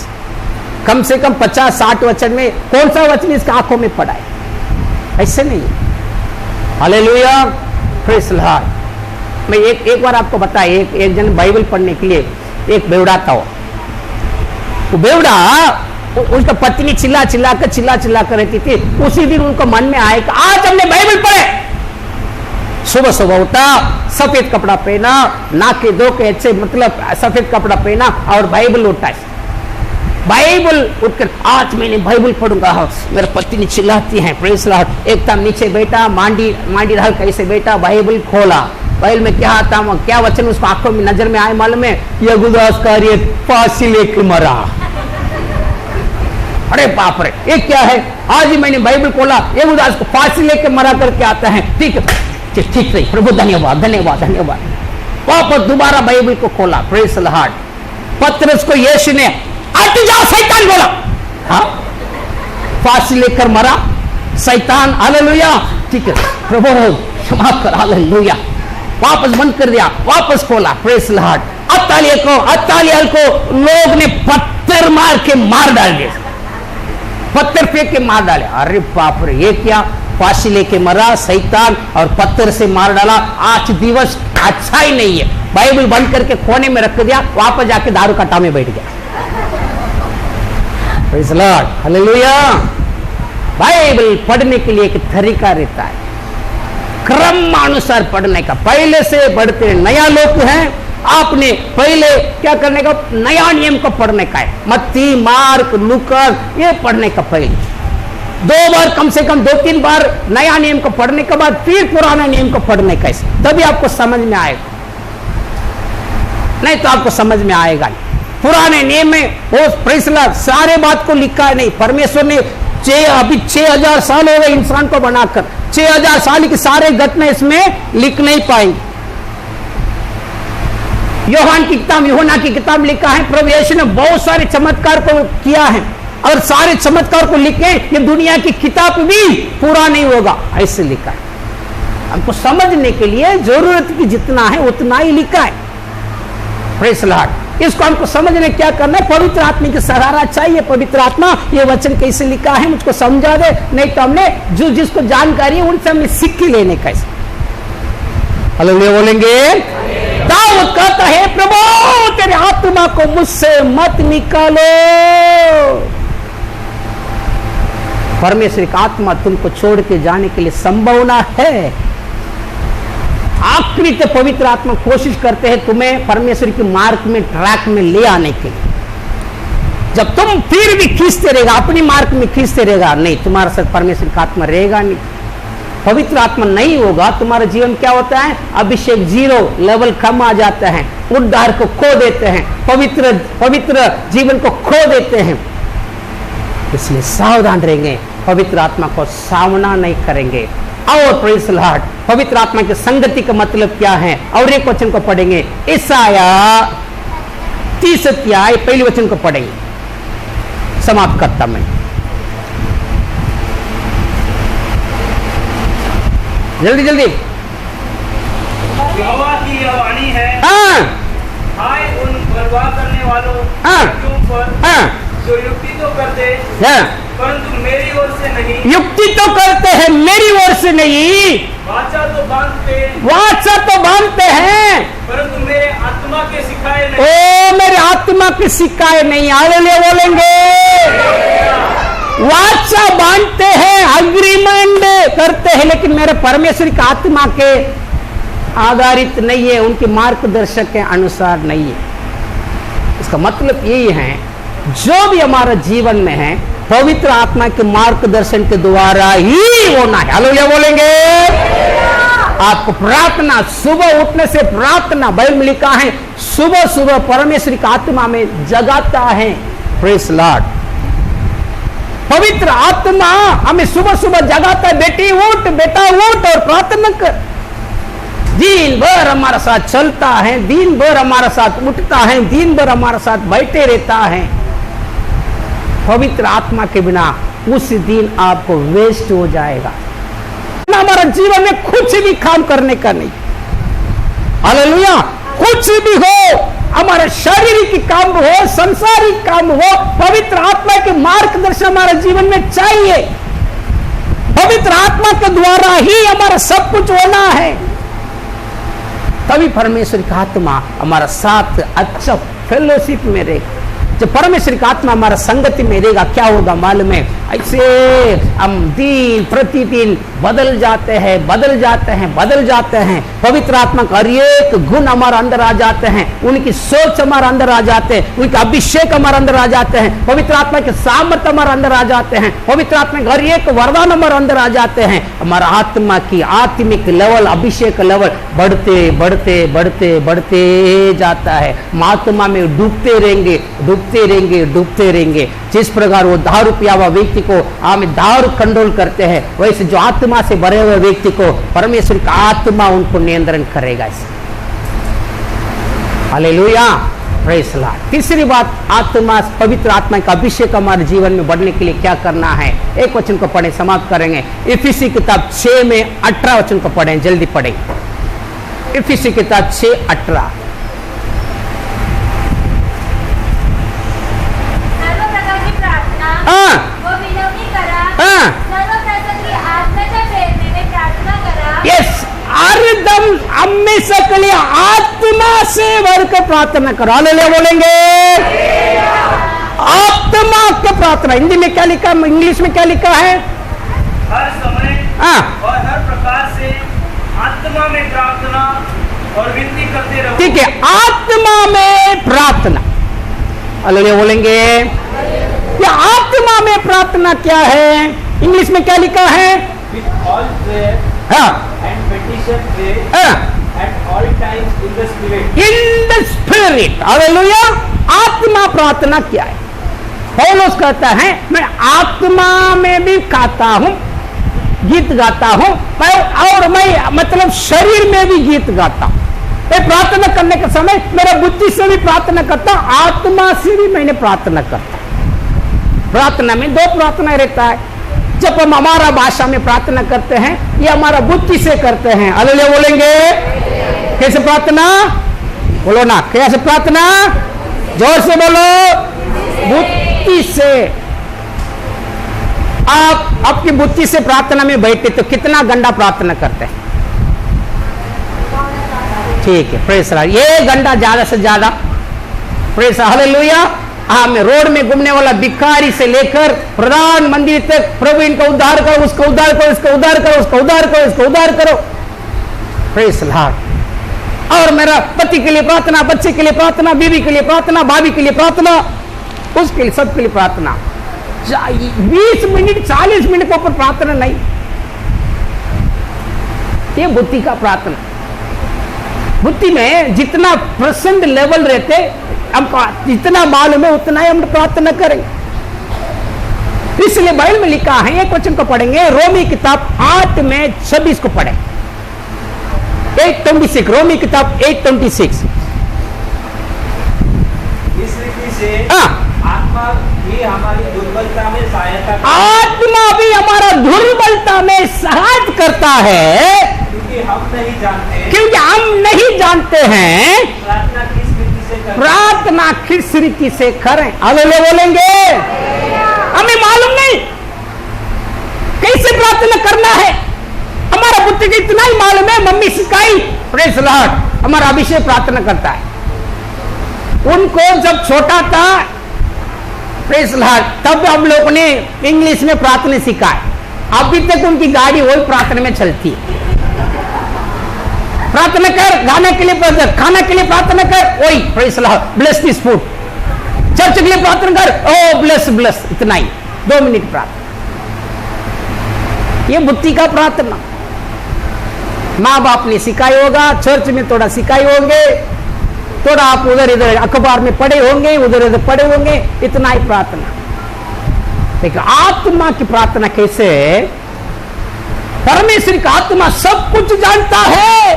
कम से कम 50-60 वचन में कौन सा वचन इसका आंखों में पड़ा है? ऐसे नहीं है। Hallelujah, praise the Lord. मैं एक बार आपको बताया, एक जन बाइबल पढ़ने के लिए एक बेवड़ा था। वो बेवड़ा, उसका पत्नी चिल्ला चिल्ला कर रहती थी। उसी दिन उनको मन में आया कि आज हमने बाइबल पढ़े। सुबह सुबह उठा, सफेद कपड़ा पहना, नाके धो के अच्छे, मतलब सफेद कपड़ा पहना और बाइबल उठाई। बाइबल उठकर आज मैंने बाइबल पढ़ूंगा। मेरे पत्नी चिल्लाती है, प्रेज़ द लॉर्ड। एकदम नीचे बैठा, मांडी ढाल कैसे बैठा, बाइबल खोला। बाइबल में क्या आता, क्या वचन उसको आंखों में नजर में आए मालूम है? यहूदास कार्य फांसी लेके मरा। अरे बाप रे, ये क्या है? आज ही मैंने बाइबल खोला, यहूदास को फांसी लेके मरा करके आता है। ठीक है, ठीक है प्रभु, धन्यवाद धन्यवाद धन्यवाद। वापस दोबारा बाइबल को खोला, प्रेज़ द लॉर्ड। पतरस को यीशु ने हट जाओ शैतान बोला। हाँ, फांसी लेकर मरा शैतान। हालेलुया। ठीक है प्रभु, क्षमा कर। हालेलुया। वापस बंद कर दिया, वापस खोला, प्रेज़ द लॉर्ड। अत्तालिया को लोग ने पत्थर मार के मार डाल दिया, पत्थर फेंक के मार डाले। अरे बाप रे, ये क्या? फांसी लेके मरा शैतान और पत्थर से मार डाला। आज दिवस अच्छा ही नहीं है। बाइबल बंद करके कोने में रख दिया, वापस जाके दारू कट्टा में बैठ गया। Praise the Lord, hallelujah. Bible पढ़ने के लिए एक तरीका रहता है, क्रमानुसार पढ़ने का। पहले से बढ़ते नया लोग हैं, आपने पहले क्या करने का? नया नियम को पढ़ने का है। मत्ती, मार्क, लूका, ये पढ़ने का पहले। 2 बार, कम से कम 2-3 बार नया नियम को पढ़ने के बाद फिर पुराना नियम को पढ़ने कैसे, तभी आपको समझ में आएगा, नहीं तो आपको समझ में आएगा नहीं। पुराने नियम में वो फैसला सारे बात को लिखा है नहीं, परमेश्वर ने अभी 6000 साल हो गए इंसान को बनाकर, 6000 साल की सारे घटना इसमें लिख नहीं पाएंगे। यूहन्ना की किताब लिखा है, प्रभु यीशु ने बहुत सारे चमत्कार को किया है, और सारे चमत्कार को लिखे ये दुनिया की किताब भी पूरा नहीं होगा, ऐसे लिखा है। हमको समझने के लिए जरूरत की जितना है उतना ही लिखा है। Praise Lord. इसको हमको समझने क्या करना है, पवित्र आत्मा की सहारा चाहिए। पवित्र आत्मा ये वचन कैसे लिखा है मुझको समझा दे, नहीं तो हमने जो जिसको जानकारी है उनसे हमने सीख लेने कैसे। हालेलुया बोलेंगे। दाऊद कहता है, प्रभु तेरे आत्मा को मुझसे मत निकालो। परमेश्वर का आत्मा तुमको छोड़ के जाने के लिए संभावना है। आखिरी तो पवित्र आत्मा कोशिश करते हैं तुम्हें परमेश्वर के मार्ग में, ट्रैक में ले आने के लिए। जब तुम फिर भी खींचते रहेगा, अपनी मार्ग में खींचते रहेगा, नहीं तुम्हारे साथ परमेश्वर का आत्मा रहेगा नहीं। पवित्र आत्मा नहीं होगा, तुम्हारा जीवन क्या होता है, अभिषेक 0 लेवल कम आ जाता है, उद्धार को खो देते हैं, पवित्र जीवन को खो देते हैं। इसलिए सावधान रहेंगे, पवित्र आत्मा को सामना नहीं करेंगे। और प्रेज़ लॉर्ड, पवित्र आत्मा की संगति का मतलब क्या है, और एक वचन को पढ़ेंगे, ईसाया 30 अध्याय पहले वचन को पढ़ेंगे, समाप्त करता मैं। जल्दी जल्दी। यहोवा की यह वाणी है, हाय उन परवाह करने वालों पर जो युक्ति तो करते परंतु मेरी ओर से नहीं। युक्ति तो करते हैं, मेरी ओर से नहीं। वाचा तो बांधते हैं परंतु मेरे आत्मा के सिखाए नहीं। ओ मेरे आत्मा के सिखाए नहीं। हालेलुया बोलेंगे। वाचा बांधते हैं, अग्रीमेंट करते हैं, लेकिन मेरे परमेश्वर की आत्मा के आधारित नहीं है, उनके मार्गदर्शक के अनुसार नहीं है। इसका मतलब यही है, जो भी हमारा जीवन में है पवित्र आत्मा के मार्गदर्शन के द्वारा ही होना है। हालेलुया बोलेंगे। आपको प्रार्थना, सुबह उठने से प्रार्थना, बाइबल में लिखा है सुबह सुबह परमेश्वर की आत्मा में जगाता है। Praise Lord. पवित्र आत्मा हमें सुबह सुबह जगाता है, बेटी उठ, बेटा उठ और प्रार्थना कर। दिन भर हमारे साथ चलता है, दिन भर हमारे साथ उठता है, दिन भर हमारे साथ बैठे रहता है। पवित्र आत्मा के बिना उस दिन आपको वेस्ट हो जाएगा। हमारा जीवन में कुछ भी काम करने का नहीं। हालेलुया। कुछ भी हो, हमारा शारीरिक काम हो, संसारिक काम हो, पवित्र आत्मा के मार्गदर्शन हमारे जीवन में चाहिए। पवित्र आत्मा के द्वारा ही हमारा सब कुछ होना है। तभी परमेश्वर का आत्मा हमारा साथ अच्छा फेलोशिप में रहेगा। जब परमेश्वर का आत्मा हमारा संगति में रहेगा, क्या होगा मालूम है, ऐसे हम दिन प्रतिदिन बदल जाते हैं, बदल जाते हैं, बदल जाते हैं। पवित्र आत्मा का हर एक गुण हमारे अंदर आ जाते हैं, उनकी सोच हमारे अंदर आ जाते हैं, उनका अभिषेक हमारे अंदर आ जाते हैं, पवित्र आत्मा के सामर्थ्य हमारे अंदर आ जाते हैं, पवित्र आत्मा का हर एक वरदान हमारे अंदर आ जाते हैं। हमारा आत्मा की आत्मिक लेवल, अभिषेक लेवल बढ़ते बढ़ते बढ़ते बढ़ते जाता है। आत्मा में डूबते रहेंगे, डूबते रहेंगे, डूबते रहेंगे। जिस प्रकार वो दारू पिया हुआ व्यक्ति को हमें दारू कंट्रोल करते हैं, वैसे जो आत्मा से भरे हुए व्यक्ति को परमेश्वर का आत्मा उनको नियंत्रण करेगा। Hallelujah, praise Lord. तीसरी बात, आत्मा, पवित्र आत्मा का अभिषेक हमारे जीवन में बढ़ने के लिए क्या करना है, एक वचन को पढ़े, समाप्त करेंगे। इफिसी किताब 6 में 18 वचन को पढ़ें, जल्दी पढ़ें। इफिसी किताब 6:18। आत्मा से भरकर प्रार्थना करो। हालेलुया बोलेंगे। आत्मा की प्रार्थना, हिंदी में क्या लिखा, इंग्लिश में क्या लिखा है, हर समय और हर प्रकार से आत्मा में प्रार्थना और विनती करते रहो। ठीक है, आत्मा में प्रार्थना। हालेलुया बोलेंगे। या आत्मा में प्रार्थना क्या है, इंग्लिश में क्या लिखा है? With all prayer हाँ, and petition pray हाँ, at all times in the spirit. In the spirit. Hallelujah. आत्मा प्रार्थना क्या है? पौलुस कहता है मैं आत्मा में भी गाता हूं, गीत गाता हूं, और मैं मतलब शरीर में भी गीत गाता हूं। मैं प्रार्थना करने के समय मेरा बुद्धि से भी प्रार्थना करता, आत्मा से भी मैंने प्रार्थना करता। प्रार्थना में दो प्रार्थना रहता है। जब हम हमारा भाषा में प्रार्थना करते हैं, ये हमारा बुद्धि से करते हैं। हालेलुया बोलेंगे। कैसे प्रार्थना? बोलो ना, कैसे प्रार्थना? जोर से बोलो। बुद्धि से। आप आपकी बुद्धि से प्रार्थना में बैठते तो कितना गंदा प्रार्थना करते हैं? ठीक है, प्रेज लॉर्ड। ये गंदा ज्यादा से ज्यादा। Praise hallelujah. हमें रोड में घूमने वाला भिखारी से लेकर प्रधान मंदिर तक, प्रभु इनका उद्धार करो, उसका उद्धार करो, इसका उद्धार करो, उसका उद्धार करो, इसका उद्धार करो। Praise Lord. और मेरा पति के लिए प्रार्थना, बच्चे के लिए प्रार्थना, बीवी के लिए प्रार्थना, भाभी के लिए प्रार्थना, उसके लिए, सबके लिए प्रार्थना। 20 मिनट 40 मिनट के ऊपर प्रार्थना नहीं। ये बुद्धि का प्रार्थना। बुद्धि में जितना प्रसन्न लेवल रहते, हमको जितना मालूम है उतना ही हम प्रार्थना करेंगे। इसलिए बाइबल में लिखा है, एक वचन को पढ़ेंगे, रोमी किताब 8 में 26 को पढ़ें। 8:26, रोमी किताब 8:26। इस रीति से आत्मा भी हमारी दुर्बलता में सहायता करता है। आत्मा भी हमारा दुर्बलता में सहायता करता है, क्योंकि हम नहीं जानते, क्योंकि हम नहीं जानते हैं प्रार्थना किस रीति से करते हैं। प्रार्थना किस रीति से करें। हालेलुया बोलेंगे। हमें मालूम नहीं कैसे प्रार्थना करना है। हमारा बुद्धि को इतना ही मालूम है, मम्मी सिखाई। Praise Lord. हमारा अभिषेक प्रार्थना करता है। उनको जब छोटा था, प्रेज लॉर्ड, तब हम लोगों ने इंग्लिश में प्रार्थना सिखाई। अभी तक उनकी गाड़ी वही प्रार्थना में चलती है। प्रार्थना कर, गाने के लिए प्रार्थना, खाना के लिए प्रार्थना कर, वही praise Lord, bless this food. Church के लिए प्रार्थना कर, ओ ब्लेस ब्लेस, इतना ही 2 मिनट प्रार्थना। ये बुद्धि का प्रार्थना। माँ बाप ने सिखाई होगा, चर्च में थोड़ा सिखाई होंगे, थोड़ा आप उधर इधर अखबार में पढ़े होंगे, उधर इधर पढ़े होंगे, इतना ही प्रार्थना। लेकिन आत्मा की प्रार्थना कैसे है? परमेश्वर का आत्मा सब कुछ जानता है।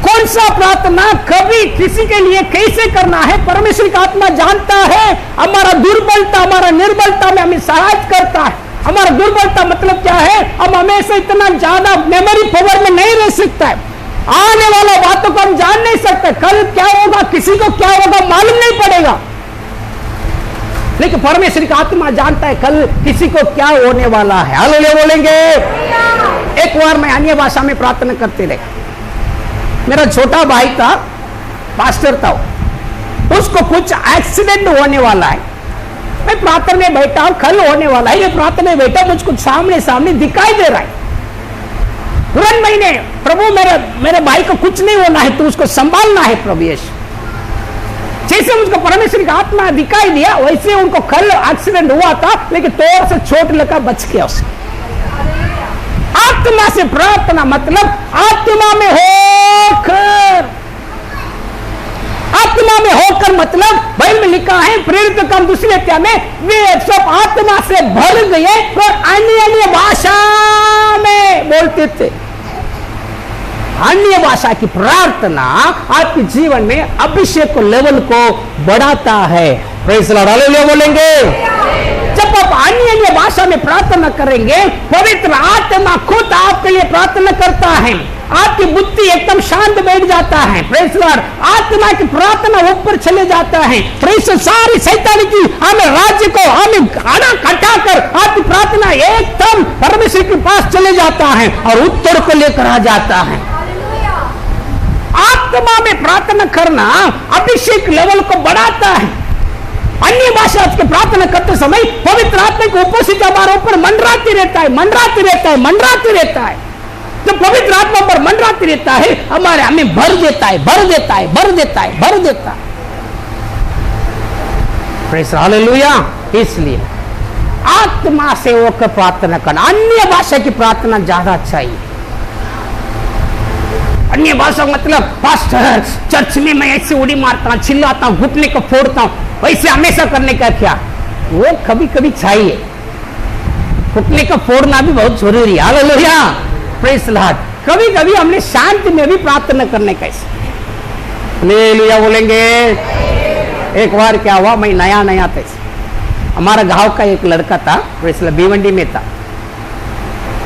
कौन सा प्रार्थना कभी किसी के लिए कैसे करना है, परमेश्वर का आत्मा जानता है। हमारा दुर्बलता, हमारा निर्बलता में हमें सहायता करता है। हमारा दुर्बलता मतलब क्या है? हम हमेशा इतना ज्यादा मेमोरी पावर में नहीं रह सकता है। आने वाला बातों को हम जान नहीं सकते। कल क्या होगा, किसी को क्या होगा मालूम नहीं पड़ेगा। लेकिन परमेश्वर का आत्मा जानता है कल किसी को क्या होने वाला है। हालेलुया बोलेंगे। एक बार मैं अन्य भाषा में प्रार्थना करते रहे। मेरा छोटा भाई था, पास्टर था, उसको कुछ एक्सीडेंट होने वाला है। मैं प्रार्थना में बैठा हूं, कल होने वाला है। मैं प्रार्थना में बैठा, मुझको सामने सामने दिखाई दे रहा है। तुरंत मैंने, प्रभु मेरे भाई को कुछ नहीं होना है, तो उसको संभालना है प्रभु यीशु। जैसे मुझको परमेश्वर का आत्मा दिखाई दिया, वैसे उनको कल एक्सीडेंट हुआ था, लेकिन थोड़ा सा चोट लगा, बच गया उसको। आत्मा से प्रार्थना मतलब आत्मा में होकर, आत्मा में होकर मतलब बाइबल में लिखा है, प्रेरित काम 2 अध्याय में, वे सब आत्मा से भर गए और अन्य भाषा में बोलते थे। अन्य भाषा की प्रार्थना आपके जीवन में अभिषेक को लेवल को बढ़ाता है। प्रेज़ द लॉर्ड, हालेलुया बोलेंगे। जब आप अन्य भाषा में प्रार्थना करेंगे, पवित्र आत्मा खुद आपके लिए प्रार्थना करता है। आपकी बुद्धि एकदम शांत बैठ जाता है। प्रेज़ द लॉर्ड, आत्मा की प्रार्थना ऊपर चले जाता है। प्रेज़ सारी शैतानी की हमें राज्य को हमें हटा कर आपकी प्रार्थना एकदम परमेश्वर के पास चले जाता है और उत्तर को लेकर आ जाता है। आत्मा में प्रार्थना करना अभिषेक लेवल को बढ़ाता है। अन्य भाषा के प्रार्थना करते समय पवित्र आत्मा की उपस्थिति हमारे ऊपर मंडराती रहता है, मंडराती रहता है, मंडराती रहता है। जब पवित्र आत्मा पर मंडराती रहता है, हमारे हमें भर देता है, भर देता है, भर देता है, भर देता है। Praise hallelujah. इसलिए आत्मा से होकर प्रार्थना करना। अन्य भाषा की प्रार्थना ज्यादा चाहिए। अन्य भाषा मतलब पास्टर चर्च में मैं ऐसे उड़ी मारता हूं, चिल्लाता हूं, घुटने को फोड़ता हूं, वैसे हमेशा करने का क्या? वो कभी कभी चाहिए। घुटने को फोड़ना भी बहुत जरूरी है। Hallelujah, praise Lord. कभी कभी हमने शांति में भी प्रार्थना करने का। हालेलुया बोलेंगे। एक बार क्या हुआ, मैं नया था, हमारा गांव का एक लड़का था, प्रेज लॉर्ड, भिवंडी में था,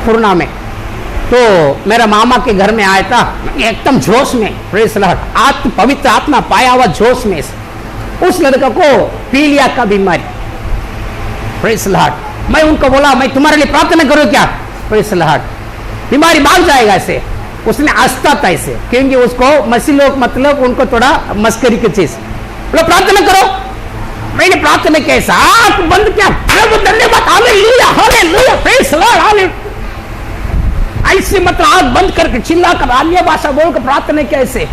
पूर्णा में। तो मेरा मामा के घर में आया था एकदम जोश में, प्रेज लॉर्ड, पवित्र आत्मा पाया हुआ जोश में। उस लड़का को पीलिया का बीमारी, प्रेज लॉर्ड। मैं उनको बोला मैं तुम्हारे लिए प्रार्थना करूं क्या? प्रेज लॉर्ड, बीमारी भाग जाएगा ऐसे। उसने हंसता था ऐसे, क्योंकि उसको मसीह लोग मतलब उनको थोड़ा मस्करी की चीज, बोला प्रार्थना करो। मैंने प्रार्थना कैसा आंख बंद किया, प्रभु धन्यवाद, hallelujah hallelujah, praise Lord, hallelujah. ऐसे मतलब आंख बंद करके चिल्लाकर अन्य भाषा बोलकर प्रार्थना कैसे।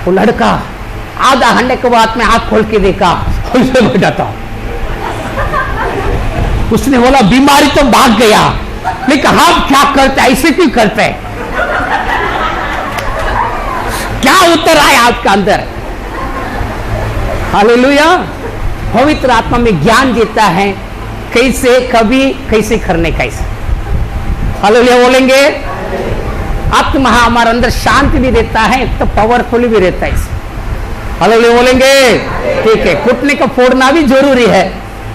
वो लड़का आधा घंटे के बाद में आंख खोल के देखा, उसने बैठा था। उसने बोला बीमारी तो भाग गया, लेकिन हम क्या करते, ऐसे क्यों करते हैं? क्या उत्तर आया आपका अंदर? हालेलुया। पवित्र आत्मा में ज्ञान देता है कैसे कभी कैसे करने कैसे। हालेलुया बोलेंगे। आत्मा हमारे अंदर शांति भी देता है तो पावरफुल भी रहता है। हालेलुया बोलेंगे। ठीक है, घुटने को फोड़ना भी जरूरी है,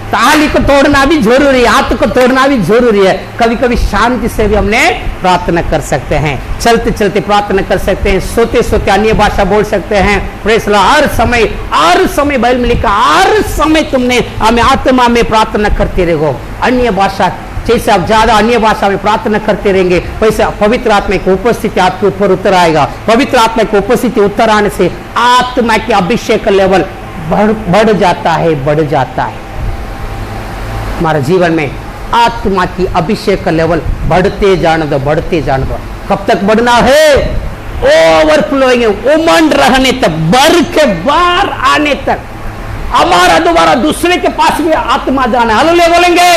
ताली को तोड़ना भी जरूरी है, हाथ को तोड़ना भी जरूरी है। कभी कभी शांति से भी हमने प्रार्थना कर सकते हैं, चलते चलते प्रार्थना कर सकते हैं, सोते सोते अन्य भाषा बोल सकते हैं। Praise Lord. हर समय बाइबल में लिखा, हर समय तुमने हमें आत्मा में प्रार्थना करते रहो। अन्य भाषा जैसे आप ज्यादा अन्य भाषा में प्रार्थना करते रहेंगे, वैसे पवित्र आत्मा की उपस्थिति आपके ऊपर उतर आएगा। पवित्र आत्मा की उपस्थिति उतर आने से आत्मा के अभिषेक का लेवल बढ़ जाता है। हमारे जीवन में आत्मा की अभिषेक का लेवल बढ़ते जाने दो। कब तक बढ़ना है? ओवरफ्लोइंग, उमंड रहने तक, भर के बाहर आने तक। हमारा दोबारा दूसरे के पास भी आत्मा जाना है। हालेलुया बोलेंगे।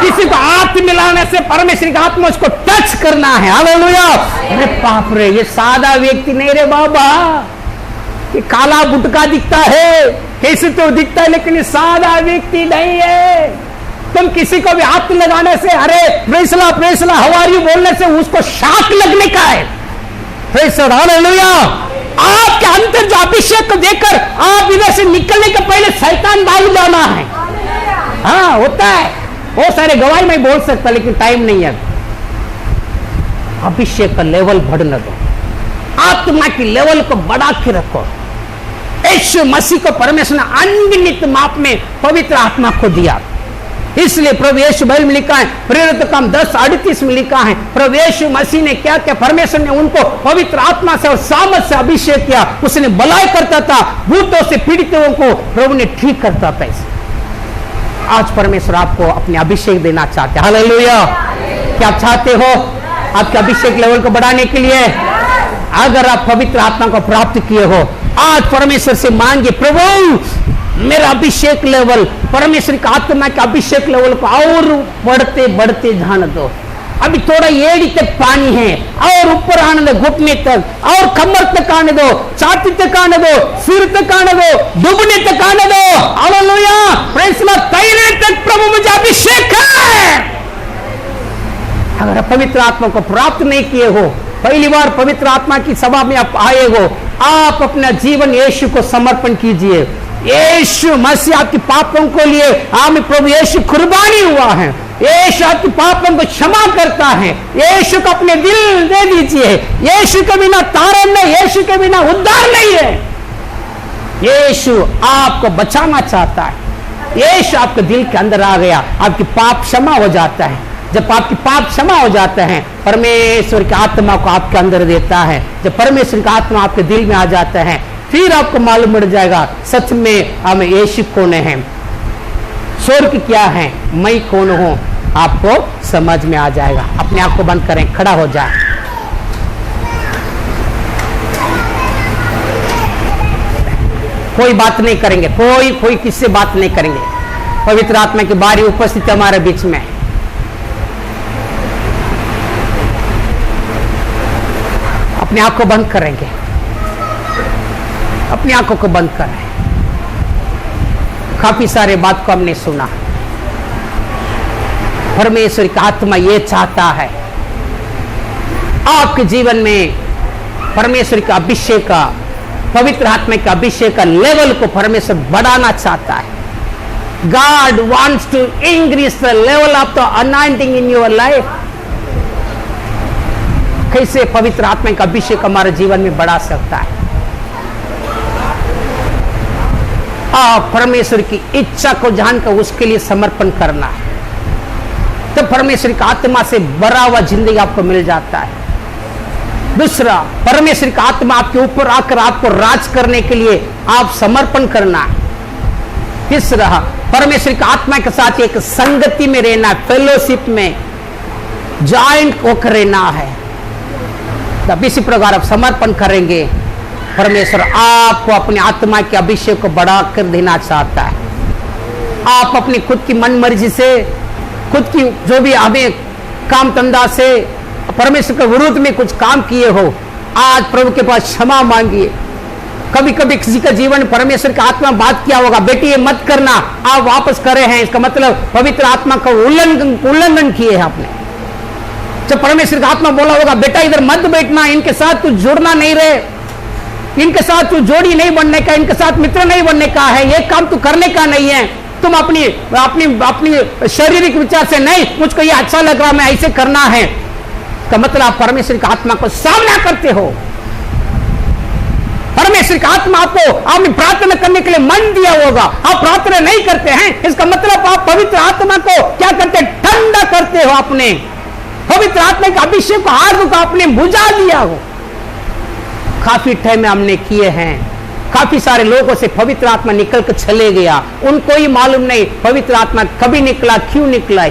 किसी को हाथ मिलाने से परमेश्वर का आत्मा उसको टच करना है। हालेलुया। अरे बाप रे, ये सादा व्यक्ति नहीं रे बाबा, ये काला गुटका दिखता है, कैसे तो दिखता है, लेकिन ये सादा व्यक्ति नहीं है। तुम किसी को भी हाथ लगाने से, अरे प्रेसला हवारी बोलने से उसको शाक लगने का है। प्रेसला, हालेलुया। आपके अंदर जो अभिषेक को देखकर आप इधर से निकलने के पहले शैतान भाग जाना है। हाँ, होता है। बहुत सारे गवाही में बोल सकता, लेकिन टाइम नहीं है। अभिषेक का लेवल बढ़ने दो, आत्मा की लेवल को बढ़ा के रखो। यीशु मसीह को परमेश्वर ने अनगिनत माप में पवित्र आत्मा को दिया। इसलिए प्रभु यीशु बाइबल में लिखा है, प्रेरित काम 10:38 में लिखा है, प्रभु यीशु मसीह ने क्या किया, परमेश्वर ने उनको पवित्र आत्मा से और सामर्थ से अभिषेक किया। उसने भलाई करता था, भूतों से पीड़ितों को प्रभु ने ठीक करता था। आज परमेश्वर आपको अपने अभिषेक देना चाहते हैं। हालेलुया। क्या आप चाहते हो आपके अभिषेक लेवल को बढ़ाने के लिए? अगर आप पवित्र आत्मा को प्राप्त किए हो, आज परमेश्वर से मांगिए, प्रभु मेरा अभिषेक लेवल, परमेश्वर का आत्मा के अभिषेक लेवल को और बढ़ते जाने दो। अभी थोड़ा एड़ी तक पानी है, और ऊपर आने दो, घुटने तक, और कमर तक आने दो, छाती तक आने दो, सिर तक आने दो, डूबने तक आने दो। हालेलुया। Praise Lord. तैरने तक प्रभु मुझे अभिषेक है। अगर पवित्र आत्मा को प्राप्त नहीं किए हो, पहली बार पवित्र आत्मा की सभा में आप आए हो, आप अपना जीवन यीशु को समर्पण कीजिए। यीशु मसीह आपके पापों को लिए आम प्रभु यीशु कुर्बानी हुआ है। यीशु आपके पापों को क्षमा करता है। यीशु को अपने दिल दे दीजिए। यीशु के बिना तारण नहीं, यीशु के बिना उद्धार नहीं है। यीशु आपको बचाना चाहता है। यीशु आपके दिल के अंदर आ गया, आपके पाप क्षमा हो जाता है। जब आपके पाप क्षमा हो जाते हैं, परमेश्वर की आत्मा को आपके अंदर देता है। जब परमेश्वर का आत्मा आपके दिल में आ जाता है, फिर आपको मालूम पड़ जाएगा सच में हम यीशु कौन है, स्वर्ग क्या है, मैं कौन हूं। आपको समझ में आ जाएगा। अपने आप को बंद करें, खड़ा हो जाए। कोई बात नहीं करेंगे, कोई किससे बात नहीं करेंगे। पवित्र आत्मा की बारी उपस्थित हमारे बीच में। अपनी आंखों बंद करेंगे, अपनी आंखों को बंद करें। काफी सारे बात को हमने सुना। परमेश्वर की आत्मा ये चाहता है आपके जीवन में परमेश्वर का अभिषेक का, पवित्र आत्मा का अभिषेक का लेवल को परमेश्वर बढ़ाना चाहता है। God wants to increase the level of the anointing in your life। कैसे पवित्र आत्मा का अभिषेक हमारे जीवन में बढ़ा सकता है? आप परमेश्वर की इच्छा को जानकर उसके लिए समर्पण करना है, तो परमेश्वर की आत्मा से भरा हुआ जिंदगी आपको मिल जाता है। दूसरा, परमेश्वर की आत्मा आपके ऊपर आकर आपको राज करने के लिए आप समर्पण करना है। तीसरा, परमेश्वर की आत्मा के साथ एक संगति में रहना, फेलोशिप में जॉइंट होकर रहना है। तब इसी प्रकार आप समर्पण करेंगे, परमेश्वर आपको अपनी आत्मा के अभिषेक को बढ़ाकर देना चाहता है। आप अपनी खुद की मन मर्जी से, खुद की जो भी हमें काम धंधा से परमेश्वर के विरुद्ध में कुछ काम किए हो, आज प्रभु के पास क्षमा मांगिए। कभी कभी किसी का जीवन परमेश्वर की आत्मा बात किया होगा, बेटी ये मत करना, आप वापस करे हैं, इसका मतलब पवित्र आत्मा का उल्लंघन किए हैं आपने। जब परमेश्वर का आत्मा बोला होगा बेटा इधर मत बैठना, इनके साथ तू जुड़ना नहीं रहे, इनके साथ तू जोड़ी नहीं बनने का, इनके साथ मित्र नहीं बनने का है, ये काम तू करने का नहीं है। तुम अपनी अपनी अपनी शारीरिक विचार से नहीं, मुझको ये अच्छा लग रहा, मैं ऐसे करना है, का मतलब आप परमेश्वर की आत्मा को सामना करते हो। परमेश्वर का आत्मा आपको आपने प्रार्थना करने के लिए मन दिया होगा, आप प्रार्थना नहीं करते हैं, इसका मतलब आप पवित्र आत्मा को क्या करते हैं? ठंडा करते हो। आपने पवित्र आत्मा के अभिषेक को, आग को आपने बुझा दिया हो। काफी टाइम में हमने किए हैं, काफी सारे लोगों से पवित्र आत्मा निकल कर चले गया, उनको ही मालूम नहीं पवित्र आत्मा कभी निकला, क्यों निकला।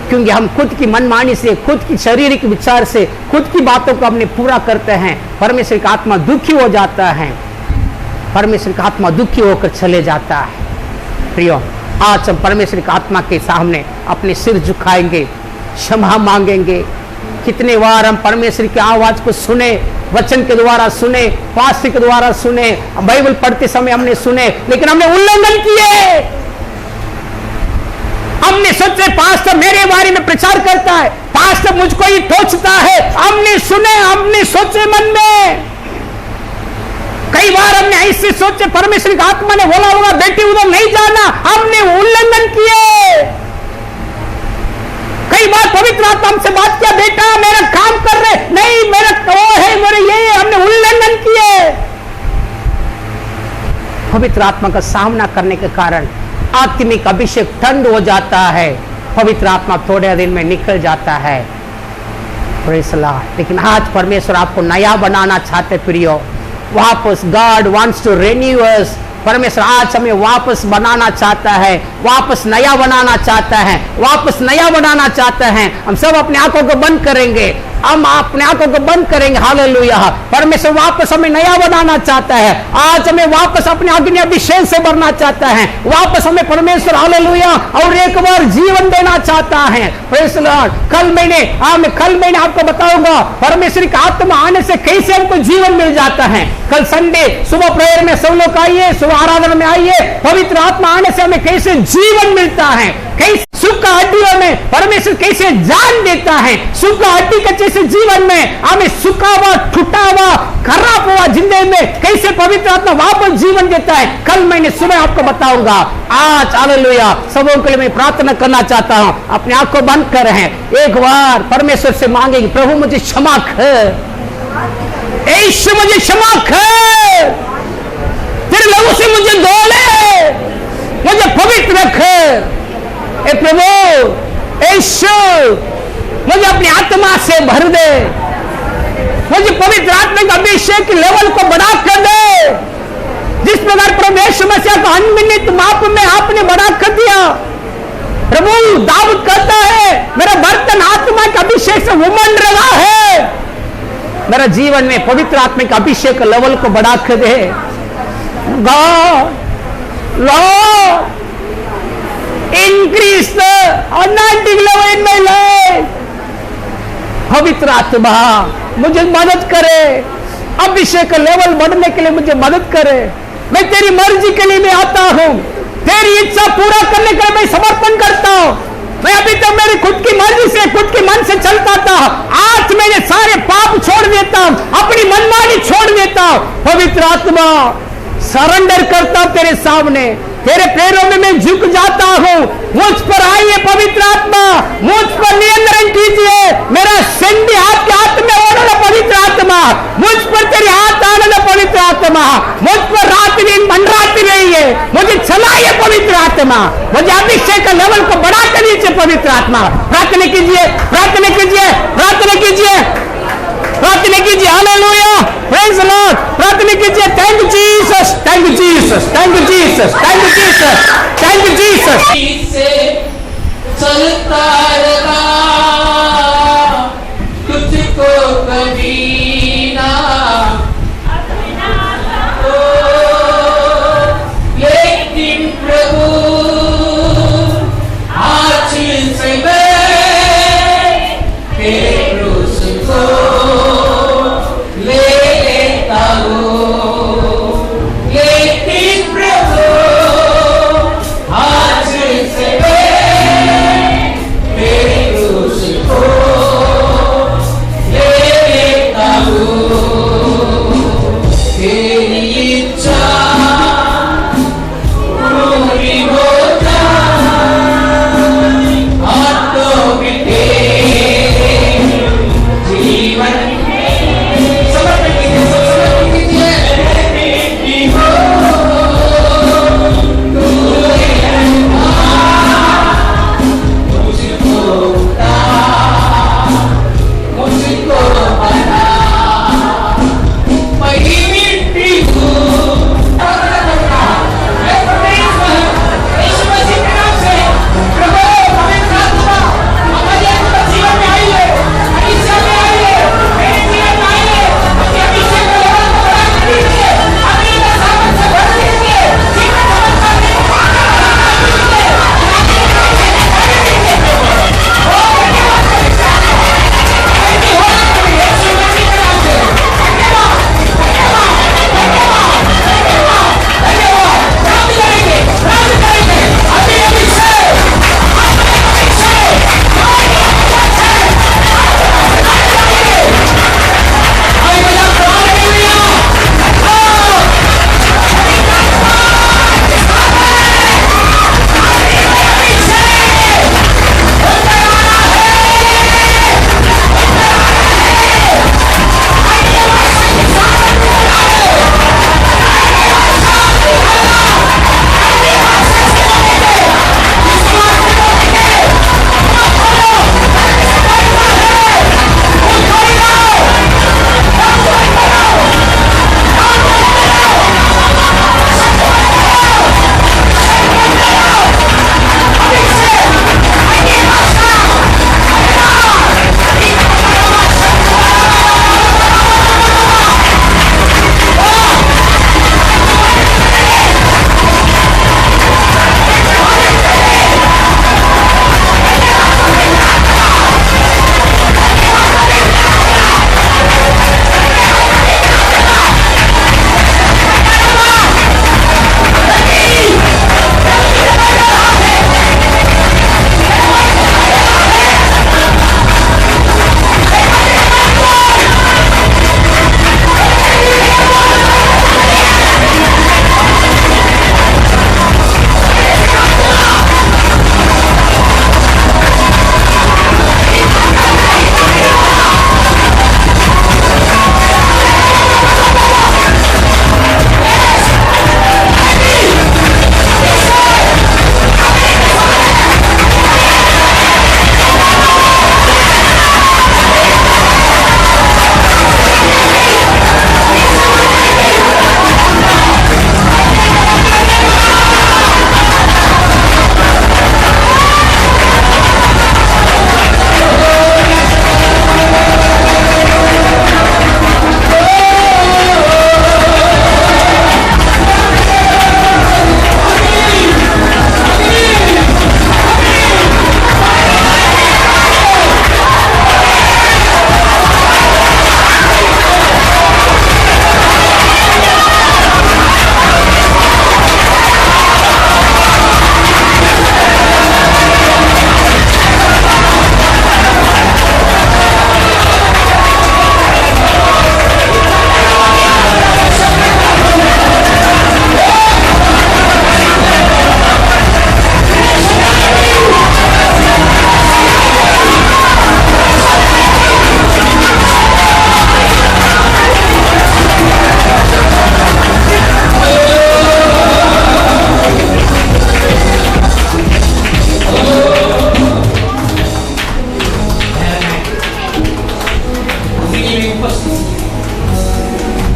क्योंकि हम खुद की मनमानी से, खुद की शारीरिक विचार से, खुद की बातों को हमने पूरा करते हैं। परमेश्वर का आत्मा दुखी हो जाता है, परमेश्वर का आत्मा दुखी होकर चले जाता है। प्रियो, आज हम परमेश्वर का आत्मा के सामने अपने सिर झुकाएंगे, क्षमा मांगेंगे। कितने बार हम परमेश्वर की आवाज को सुने, वचन के द्वारा सुने, पास्टर के द्वारा सुने, बाइबल पढ़ते समय हमने सुने, लेकिन हमने उल्लंघन किए। हमने सोचे पास्टर मेरे बारे में प्रचार करता है, पास्टर मुझको ही टोचता है, हमने सुने, हमने सोचे मन में। कई बार हमने ऐसे सोचे, परमेश्वर की आत्मा ने बोला होगा बेटी उधर नहीं जाना, हमने उल्लंघन किए। कई बार पवित्र आत्मा हमसे बात किया, बेटा मेरा काम कर रहे, नहीं मेरा वो है, मेरे ये, हमने उल्लंघन किए। पवित्र आत्मा का सामना करने के कारण आत्मिक अभिषेक ठंड हो जाता है, पवित्र आत्मा थोड़े दिन में निकल जाता है। Praise the Lord. लेकिन आज परमेश्वर आपको नया बनाना चाहते प्रियो, वापस। गॉड वांट्स टू रिन्यू अस। परमेश्वर आज हमें वापस बनाना चाहता है, वापस नया बनाना चाहता है, वापस नया बनाना चाहता है। हम सब अपने आंखों को बंद करेंगे, हम अपने आंखों को बंद करेंगे। हालेलुया। परमेश्वर वापस हमें नया बनाना चाहता है, आज हमें वापस अपने अग्नि अभिषेक से भरना चाहता है, वापस हमें परमेश्वर हालेलुया और एक बार जीवन देना चाहता है। Praise the Lord. कल मैंने आपको बताऊंगा परमेश्वर का आत्मा आने से कैसे हमको जीवन मिल जाता है। कल संडे सुबह प्रेयर में सब लोग आइए, सुबह आराधना में आइए। पवित्र आत्मा आने से हमें कैसे जीवन मिलता है, कैसे सुख का हड्डियों में परमेश्वर कैसे जान देता है। सुख का हड्डी के जैसे जीवन में हमें सुखा हुआ, टूटा हुआ, खराब हुआ जिंदगी में कैसे पवित्र आत्मा वापस जीवन देता है, कल मैंने सुबह आपको बताऊंगा। आज हालेलुया सबों के लिए मैं प्रार्थना करना चाहता हूं, अपने आंख को बंद कर रहे हैं, एक बार परमेश्वर से मांगेंगे, प्रभु मुझे क्षमा कर, यीशु मुझे क्षमा कर, तेरे लहू से मुझे धो ले, मुझे पवित्र रख। ए प्रभु यीशु मुझे अपनी आत्मा से भर दे, मुझे पवित्र आत्मा के अभिषेक के लेवल को बढ़ा कर दे। जिस प्रकार प्रभु यीशु मसीह को अनगिनत माप में आपने बढ़ा कर दिया। प्रभु दाऊद कहता है मेरा बर्तन आत्मा के अभिषेक से उमड़ रहा है, मेरा जीवन में पवित्र आत्मा के अभिषेक लेवल को बढ़ा कर दे। God Lord increase the anointing level in my life. पवित्र आत्मा मुझे मदद करे, अभिषेक लेवल बढ़ने के लिए मुझे मदद करे। मैं तेरी मर्जी के लिए मैं आता हूं, तेरी इच्छा पूरा करने के लिए मैं समर्पण करता हूं। मैं अभी तक मेरी खुद की मर्जी से, खुद के मन से चलता था, आज मैंने सारे पाप छोड़ देता हूं, अपनी मनमानी छोड़ देता हूं। पवित्र आत्मा सरेंडर करता हूं तेरे सामने, तेरे पैरों में मैं झुक जाता हूं। मुझ पर आइए पवित्र आत्मा, मुझ पर नियंत्रण कीजिए। मेरा संधि आपके हाथ में होने ना पवित्र आत्मा, मुझ पर तेरे हाथ आने ना पवित्र आत्मा, मुझ पर रात दिन मंडराती रही है, मुझे चलाइए पवित्र आत्मा, मुझे अभिषेक का लेवल को बढ़ा कर दीजिए पवित्र आत्मा। प्रार्थना कीजिए, प्रार्थना कीजिए, प्रार्थना कीजिए, प्रार्थना कीजिए। Hallelujah, praise the Lord. प्रार्थना कीजिए। Thank you Jesus, thank you Jesus, thank you Jesus, thank you Jesus, thank you Jesus. से चलता रहा, तुझको कभी ना ओ, लेकिन प्रभु आज से मैं तेरे क्रूस को ले लेता हूँ, लेकिन प्रभु आज से मैं तेरे क्रूस को ले लेता हूँ।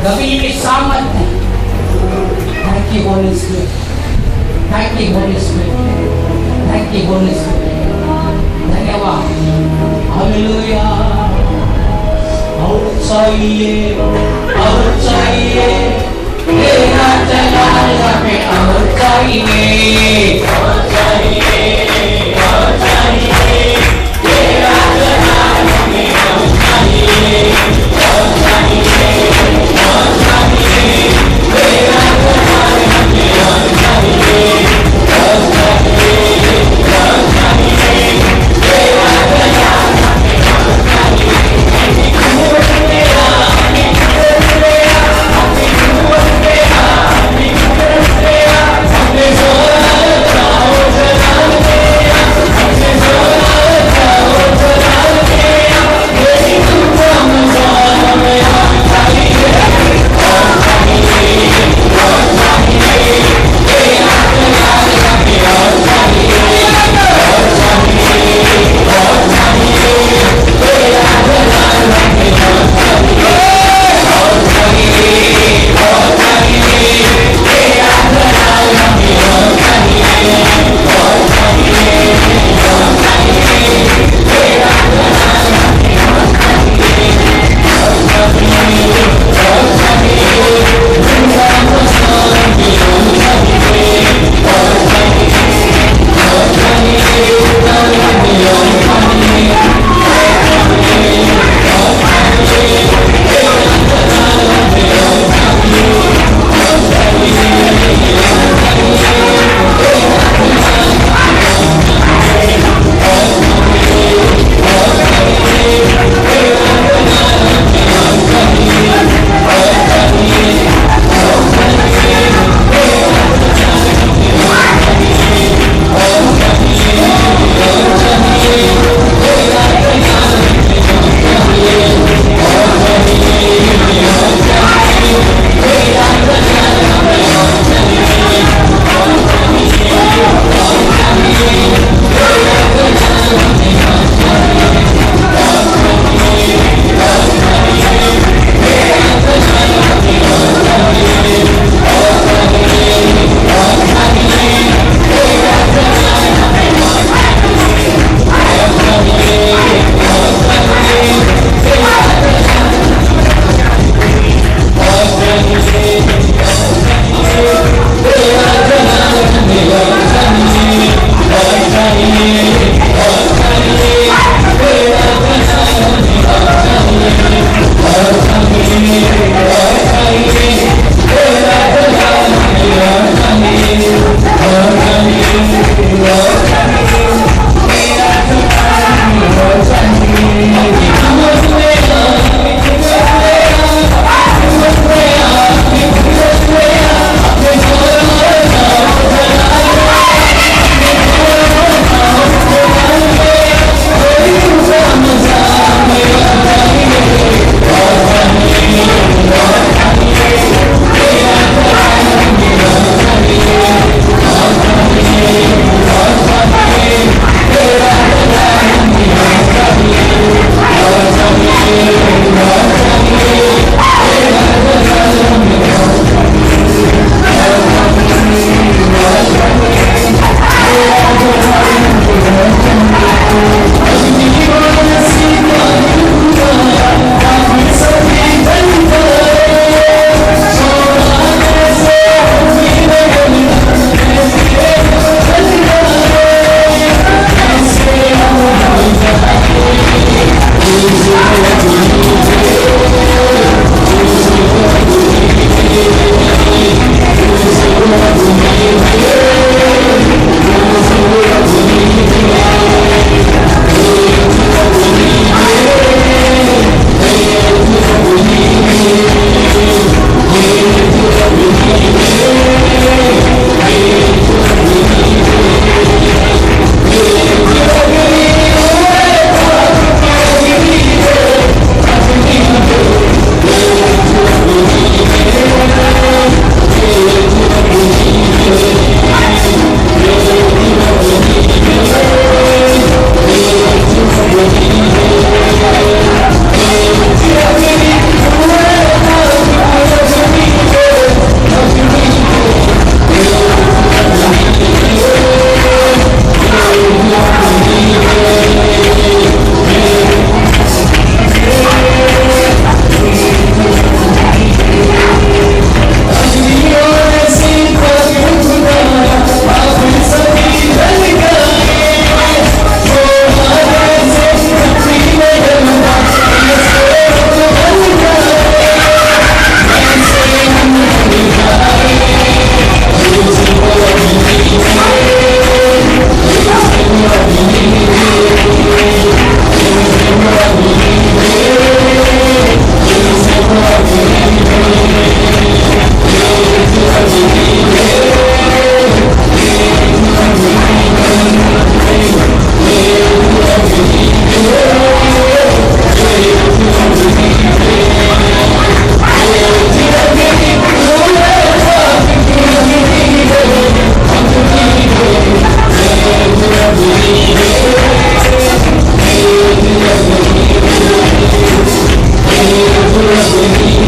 कभी भी सामर्थ है। Thank you Holi spirit, thank you Holi spirit, thank you Holi spirit. धन्यवाद। हालेलुया। और चाहिए तेरा जलाल हमें और चाहिए तेरा जलाल हमें और चाहिए तेरा जलाल हमें और चाहिए Spirit.